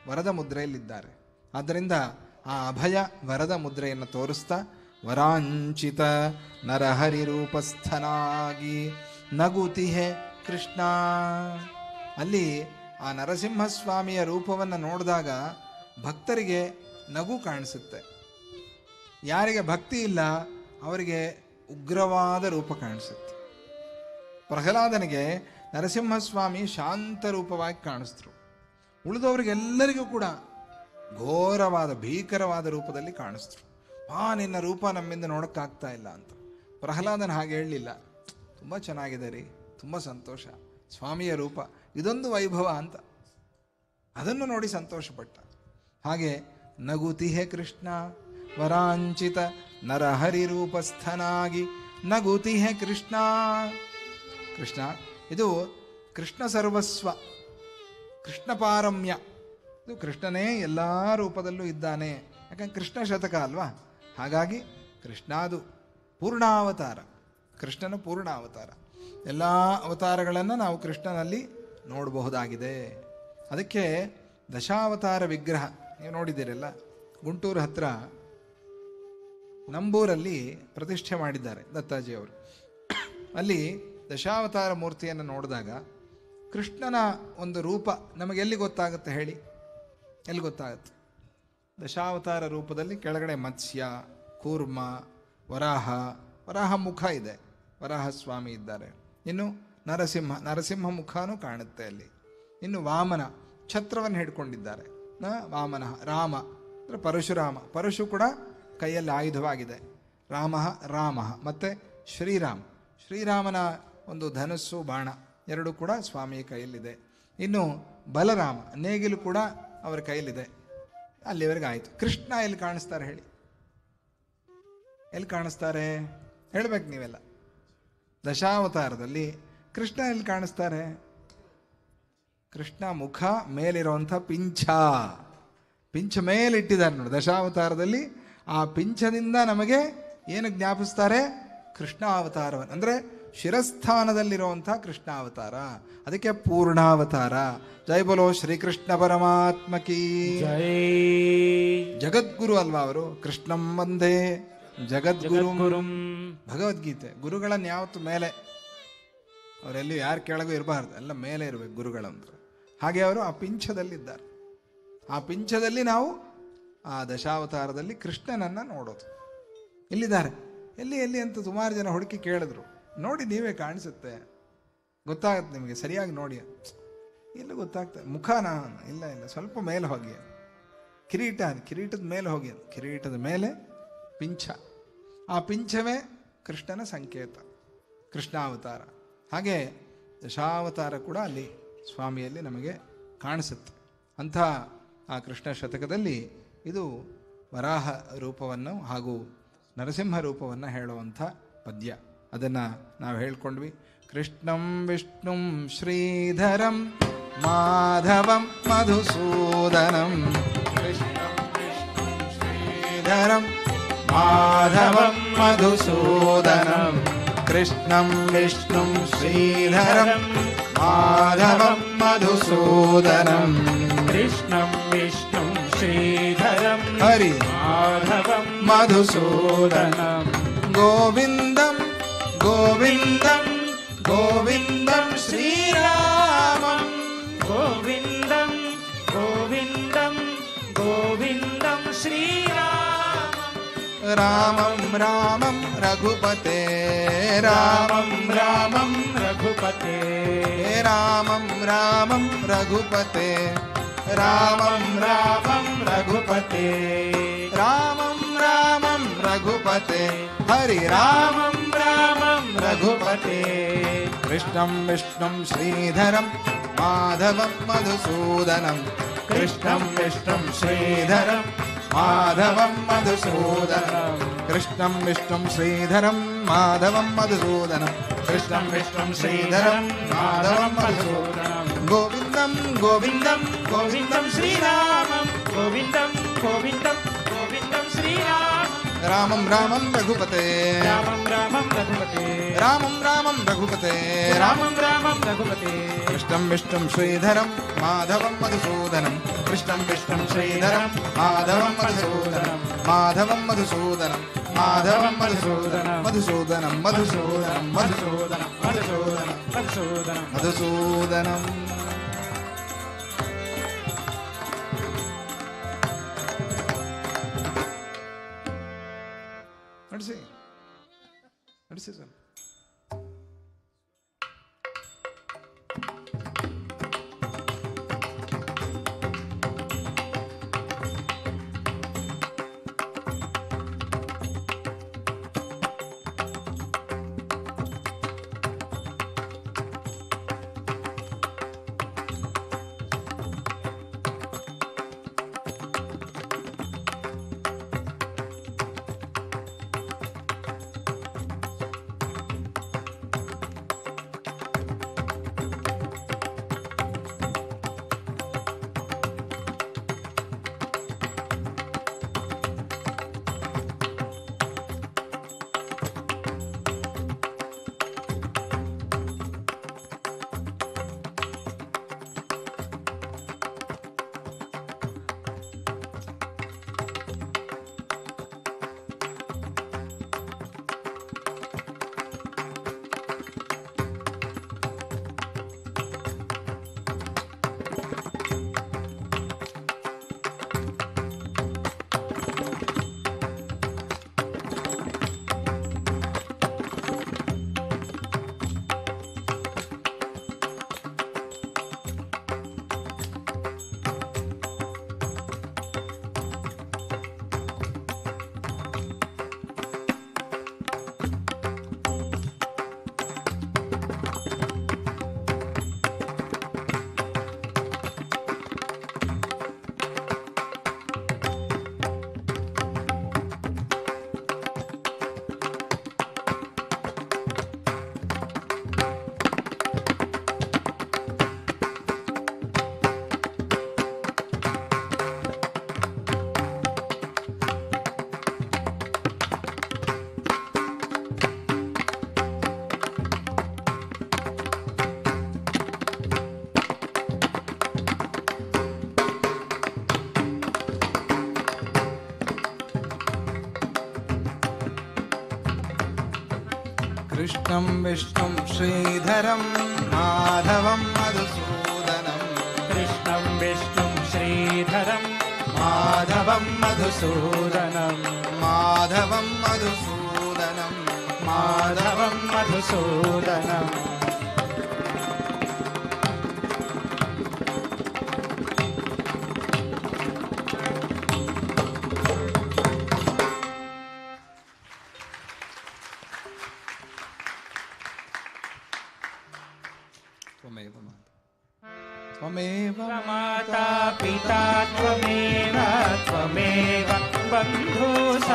ವರದ ಮುದ್ರೆಯಲ್ಲಿದ್ದಾರೆ. ಆದ್ದರಿಂದ ಆ ಅಭಯ ವರದ ಮುದ್ರೆಯನ್ನು ತೋರಿಸ್ತಾ ವರಾಂಚಿತ ನರಹರಿ ರೂಪಸ್ಥನಾಗಿ ನಗುತಿಹೆ ಕೃಷ್ಣ. ಅಲ್ಲಿ ಆ ನರಸಿಂಹಸ್ವಾಮಿಯ ರೂಪವನ್ನು ನೋಡಿದಾಗ ಭಕ್ತರಿಗೆ ನಗು ಕಾಣಿಸುತ್ತೆ. ಯಾರಿಗೆ ಭಕ್ತಿ ಇಲ್ಲ ಅವರಿಗೆ ಉಗ್ರವಾದ ರೂಪ ಕಾಣಿಸುತ್ತೆ. ಪ್ರಹ್ಲಾದನಿಗೆ ನರಸಿಂಹಸ್ವಾಮಿ ಶಾಂತ ರೂಪವಾಗಿ ಕಾಣಿಸಿದ್ರು. ಉಳಿದವರಿಗೆಲ್ಲರಿಗೂ ಕೂಡ ಘೋರವಾದ ಭೀಕರವಾದ ರೂಪದಲ್ಲಿ ಕಾಣಿಸಿದ್ರು. ನಿನ್ನ ರೂಪ ನಮ್ಮಿಂದ ನೋಡೋಕ್ಕಾಗ್ತಾ ಇಲ್ಲ ಅಂತ. ಪ್ರಹ್ಲಾದನ ಹಾಗೆ ಹೇಳಲಿಲ್ಲ. ತುಂಬ ಚೆನ್ನಾಗಿದೆ ರೀ, ತುಂಬ ಸಂತೋಷ, ಸ್ವಾಮಿಯ ರೂಪ ಇದೊಂದು ವೈಭವ ಅಂತ ಅದನ್ನು ನೋಡಿ ಸಂತೋಷಪಟ್ಟ. ಹಾಗೆ ನಗುತಿಹೆ ಕೃಷ್ಣ ವರಾಂಚಿತ ನರಹರಿ ರೂಪಸ್ಥನಾಗಿ ನಗುತಿಹೆ ಕೃಷ್ಣ. ಕೃಷ್ಣ ಇದು ಕೃಷ್ಣ ಸರ್ವಸ್ವ, ಕೃಷ್ಣ ಪಾರಮ್ಯ. ಇದು ಕೃಷ್ಣನೇ ಎಲ್ಲ ರೂಪದಲ್ಲೂ ಇದ್ದಾನೆ. ಯಾಕಂದ್ರೆ ಕೃಷ್ಣ ಶತಕ ಅಲ್ವಾ, ಹಾಗಾಗಿ ಕೃಷ್ಣ ಅದು ಪೂರ್ಣಾವತಾರ. ಕೃಷ್ಣನ ಪೂರ್ಣಾವತಾರ. ಎಲ್ಲ ಅವತಾರಗಳನ್ನು ನಾವು ಕೃಷ್ಣನಲ್ಲಿ ನೋಡಬಹುದಾಗಿದೆ. ಅದಕ್ಕೆ ದಶಾವತಾರ ವಿಗ್ರಹ ನೀವು ನೋಡಿದ್ದೀರಲ್ಲ, ಗುಂಟೂರು ಹತ್ರ ನಂಬೂರಲ್ಲಿ ಪ್ರತಿಷ್ಠೆ ಮಾಡಿದ್ದಾರೆ ದತ್ತಾಜಿಯವರು. ಅಲ್ಲಿ ದಶಾವತಾರ ಮೂರ್ತಿಯನ್ನು ನೋಡಿದಾಗ ಕೃಷ್ಣನ ಒಂದು ರೂಪ ನಮಗೆ ಎಲ್ಲಿ ಗೊತ್ತಾಗುತ್ತೆ ಹೇಳಿ? ಎಲ್ಲಿ ಗೊತ್ತಾಗುತ್ತೆ? ದಶಾವತಾರ ರೂಪದಲ್ಲಿ ಕೆಳಗಡೆ ಮತ್ಸ್ಯ, ಕೂರ್ಮ, ವರಾಹ ಮುಖ ಇದೆ, ವರಾಹ ಸ್ವಾಮಿ ಇದ್ದಾರೆ. ಇನ್ನು ನರಸಿಂಹ ಮುಖನೂ ಕಾಣುತ್ತೆ ಅಲ್ಲಿ. ಇನ್ನು ವಾಮನ ಛತ್ರವನ್ನು ಹಿಡ್ಕೊಂಡಿದ್ದಾರೆ. ವಾಮನ ರಾಮ ಅಂದರೆ ಪರಶು ಕೂಡ ಕೈಯಲ್ಲಿ ಆಯುಧವಾಗಿದೆ. ರಾಮ ಮತ್ತು ಶ್ರೀರಾಮನ ಒಂದು ಧನುಸ್ಸು ಬಾಣ ಎರಡೂ ಕೂಡ ಸ್ವಾಮಿಯ ಕೈಯಲ್ಲಿದೆ. ಇನ್ನು ಬಲರಾಮ ನೇಗಿಲು ಕೂಡ ಅವರ ಕೈಯಲ್ಲಿದೆ. ಅಲ್ಲಿವರೆಗೆ ಆಯಿತು. ಕೃಷ್ಣ ಎಲ್ಲಿ ಕಾಣಿಸ್ತಾರೆ ಹೇಳಿ? ಎಲ್ಲಿ ಕಾಣಿಸ್ತಾರೆ ಹೇಳ್ಬೇಕು ನೀವೆಲ್ಲ. ದಶಾವತಾರದಲ್ಲಿ ಕೃಷ್ಣ ಎಲ್ಲಿ ಕಾಣಿಸ್ತಾರೆ? ಕೃಷ್ಣ ಮುಖ ಮೇಲಿರುವಂಥ ಪಿಂಚ ಮೇಲಿಟ್ಟಿದ್ದಾರೆ ನೋಡಿ ದಶಾವತಾರದಲ್ಲಿ. ಆ ಪಿಂಚದಿಂದ ನಮಗೆ ಏನು ಜ್ಞಾಪಿಸ್ತಾರೆ? ಕೃಷ್ಣಾವತಾರವನ್ನು, ಅಂದರೆ ಶಿರಸ್ಥಾನದಲ್ಲಿರುವಂಥ ಕೃಷ್ಣಾವತಾರ. ಅದಕ್ಕೆ ಪೂರ್ಣಾವತಾರ. ಜೈ ಬೋಲೋ ಶ್ರೀಕೃಷ್ಣ ಪರಮಾತ್ಮ ಕೀ ಜೈ. ಜಗದ್ಗುರು ಅಲ್ವಾ ಅವರು? ಕೃಷ್ಣಂ ವಂದೇ ಜಗದ್ಗುರು. ಭಗವದ್ಗೀತೆ ಗುರುಗಳನ್ನ ಯಾವತ್ತು ಮೇಲೆ, ಅವರೆಲ್ಲಿ ಯಾರು ಕೆಳಗೂ ಇರಬಾರ್ದು, ಎಲ್ಲ ಮೇಲೆ ಇರಬೇಕು ಗುರುಗಳಂದ್ರೆ. ಹಾಗೆ ಅವರು ಆ ಪಿಂಚದಲ್ಲಿದ್ದಾರೆ. ಆ ಪಿಂಚದಲ್ಲಿ ನಾವು ಆ ದಶಾವತಾರದಲ್ಲಿ ಕೃಷ್ಣನನ್ನು ನೋಡೋದು. ಇಲ್ಲಿದ್ದಾರೆ. ಎಲ್ಲಿ ಅಂತ ಸುಮಾರು ಜನ ಹುಡುಕಿ ಕೇಳಿದ್ರು. ನೋಡಿ ನೀವೇ ಕಾಣಿಸುತ್ತೆ, ಗೊತ್ತಾಗುತ್ತೆ ನಿಮಗೆ, ಸರಿಯಾಗಿ ನೋಡಿ. ಇಲ್ಲ ಗೊತ್ತಾಗ್ತದೆ. ಮುಖನ ಇಲ್ಲ ಇಲ್ಲ, ಸ್ವಲ್ಪ ಮೇಲೆ ಹೋಗಿ. ಕಿರೀಟದ ಮೇಲೆ ಹೋಗಿ, ಕಿರೀಟದ ಮೇಲೆ ಪಿಂಚ, ಆ ಪಿಂಚವೇ ಕೃಷ್ಣನ ಸಂಕೇತ, ಕೃಷ್ಣಾವತಾರ. ಹಾಗೆ ದಶಾವತಾರ ಕೂಡ ಅಲ್ಲಿ ಸ್ವಾಮಿಯಲ್ಲಿ ನಮಗೆ ಕಾಣಿಸುತ್ತೆ. ಅಂಥ ಆ ಕೃಷ್ಣ ಶತಕದಲ್ಲಿ ಇದು ವರಾಹ ರೂಪವನ್ನು ಹಾಗೂ ನರಸಿಂಹ ರೂಪವನ್ನು ಹೇಳುವಂಥ ಪದ್ಯ. ಅದನ್ನು ನಾವು ಹೇಳ್ಕೊಂಡ್ವಿ. ಕೃಷ್ಣಂ ವಿಷ್ಣುಂ ಶ್ರೀಧರಂ ಮಾಧವಂ ಮಧುಸೂದನಂ, ಕೃಷ್ಣಂ ವಿಷ್ಣುಂ ಶ್ರೀಧರಂ ಮಾಧವಂ ಮಧುಸೂದನಂ, ಕೃಷ್ಣಂ ವಿಷ್ಣುಂ ಶ್ರೀಧರಂ ಮಾಧವಂ ಮಧುಸೂದನಂ, కృష్ణం విష్ణుం శ్రీధరం హరి మాధవం మధుసూదనం, గోవిందం గోవిందం గోవిందం శ్రీరామం, గోవిందం గోవిందం గోవిందం శ్రీరామం, రామం రామం రఘుపతే రామం రామం రఘుపతే, రామం రామం రఘుపతే రామం రామం రఘుపతే, రామం రామం రఘుపతే హరి రామం రామం రఘుపతే, కృష్ణం విష్ణుం శ్రీధరం మాధవం మధుసూదనం, కృష్ణం విష్ణుం శ్రీధరం మాధవం మధుసూదనం, కృష్ణం విష్ణుం శ్రీధరం మాధవం మధుసూదనం, కృష్ణం విష్ణుం శ్రీధరం మాధవం మధుసూదనం, గోవిందం గోవిందం గోవిందం శ్రీరామం, గోవిందం గోవిందం గోవిందం శ్రీరామం, రామం రామం రఘుపతే రామం రామం రఘుపతే, రామం రామం రఘుపతే, రామం రామం రఘుపతే, కృష్ణం విష్ణుం శ్రీధరం మాధవం మధుసూదనం, కృష్ణం విష్ణుం శ్రీధరం మాధవం మధుసూదనం, మాధవం మధుసూదనం మాధవం మధుసూదనం, మధుసూదనం మధుసూదనం మధుసూదనం మధుసూదనం మధుసూదనం మధుసూదనం. నడిసి నడిసి సార్. కృష్ణం విష్ణుం శ్రీధరం మాధవం మధుసూదనం, కృష్ణం విష్ణుం శ్రీధరం మాధవం మధుసూదనం, మాధవం మధుసూదనం, మాధవం మధుసూదనం,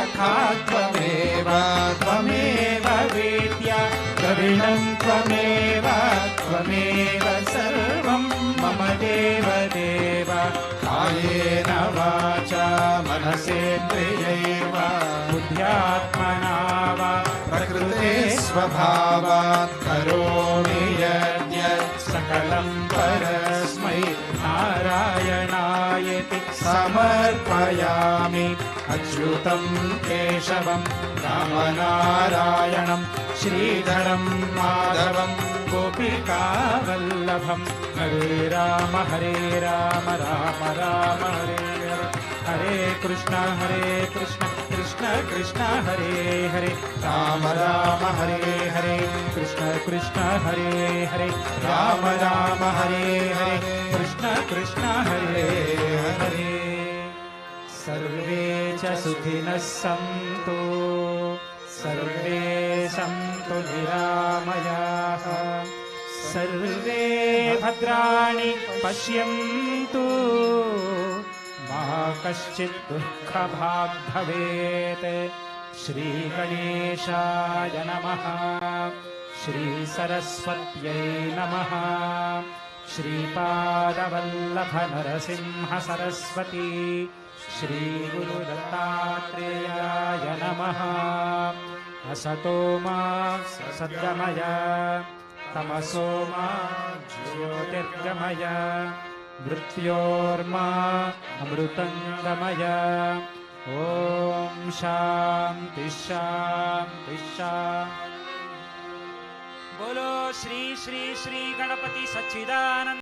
सखा त्वमेव त्वमेव वेद्या द्रविणं त्वमेव त्वमेव सर्वं मम देव देव कायेन वाचा मनसेन्द्रियैर्वा बुद्ध्यात्मना वा प्रकृते स्वभावात् करोमि यद्यत् सकलं परस्मै नारायणायेति समर्पयामि अच्युतं केशवं रामनारायणं श्रीधरं माधवं गोपिकावल्लभं हरे राम राम राम हरे हरे हरे कृष्ण कृष्ण कृष्ण हरे हरे राम हरे हरे कृष्ण कृष्ण हरे हरे राम हरे हरे कृष्ण कृष्ण हरे हरे सर्वे च सुखिनः सन्तु सर्वे सन्तु निरामयाः सर्वे भद्राणि पश्यन्तु मा कश्चित् दुःखभाग् भवेत् श्रीगणेशाय नमः श्रीसरस्वत्यै नमः श्रीपादवल्लभनरसिंह सरस्वती श्रीगुरुदत्तात्रेयाय नमः असतो मा सद्गमय तमसो मा ज्योतिर्गमय मृत्योर्मा अमृतङ्गमय ॐ शान्ति शान्ति शान्ति। बोलो श्री श्री श्री गणपति सच्चिदानंद।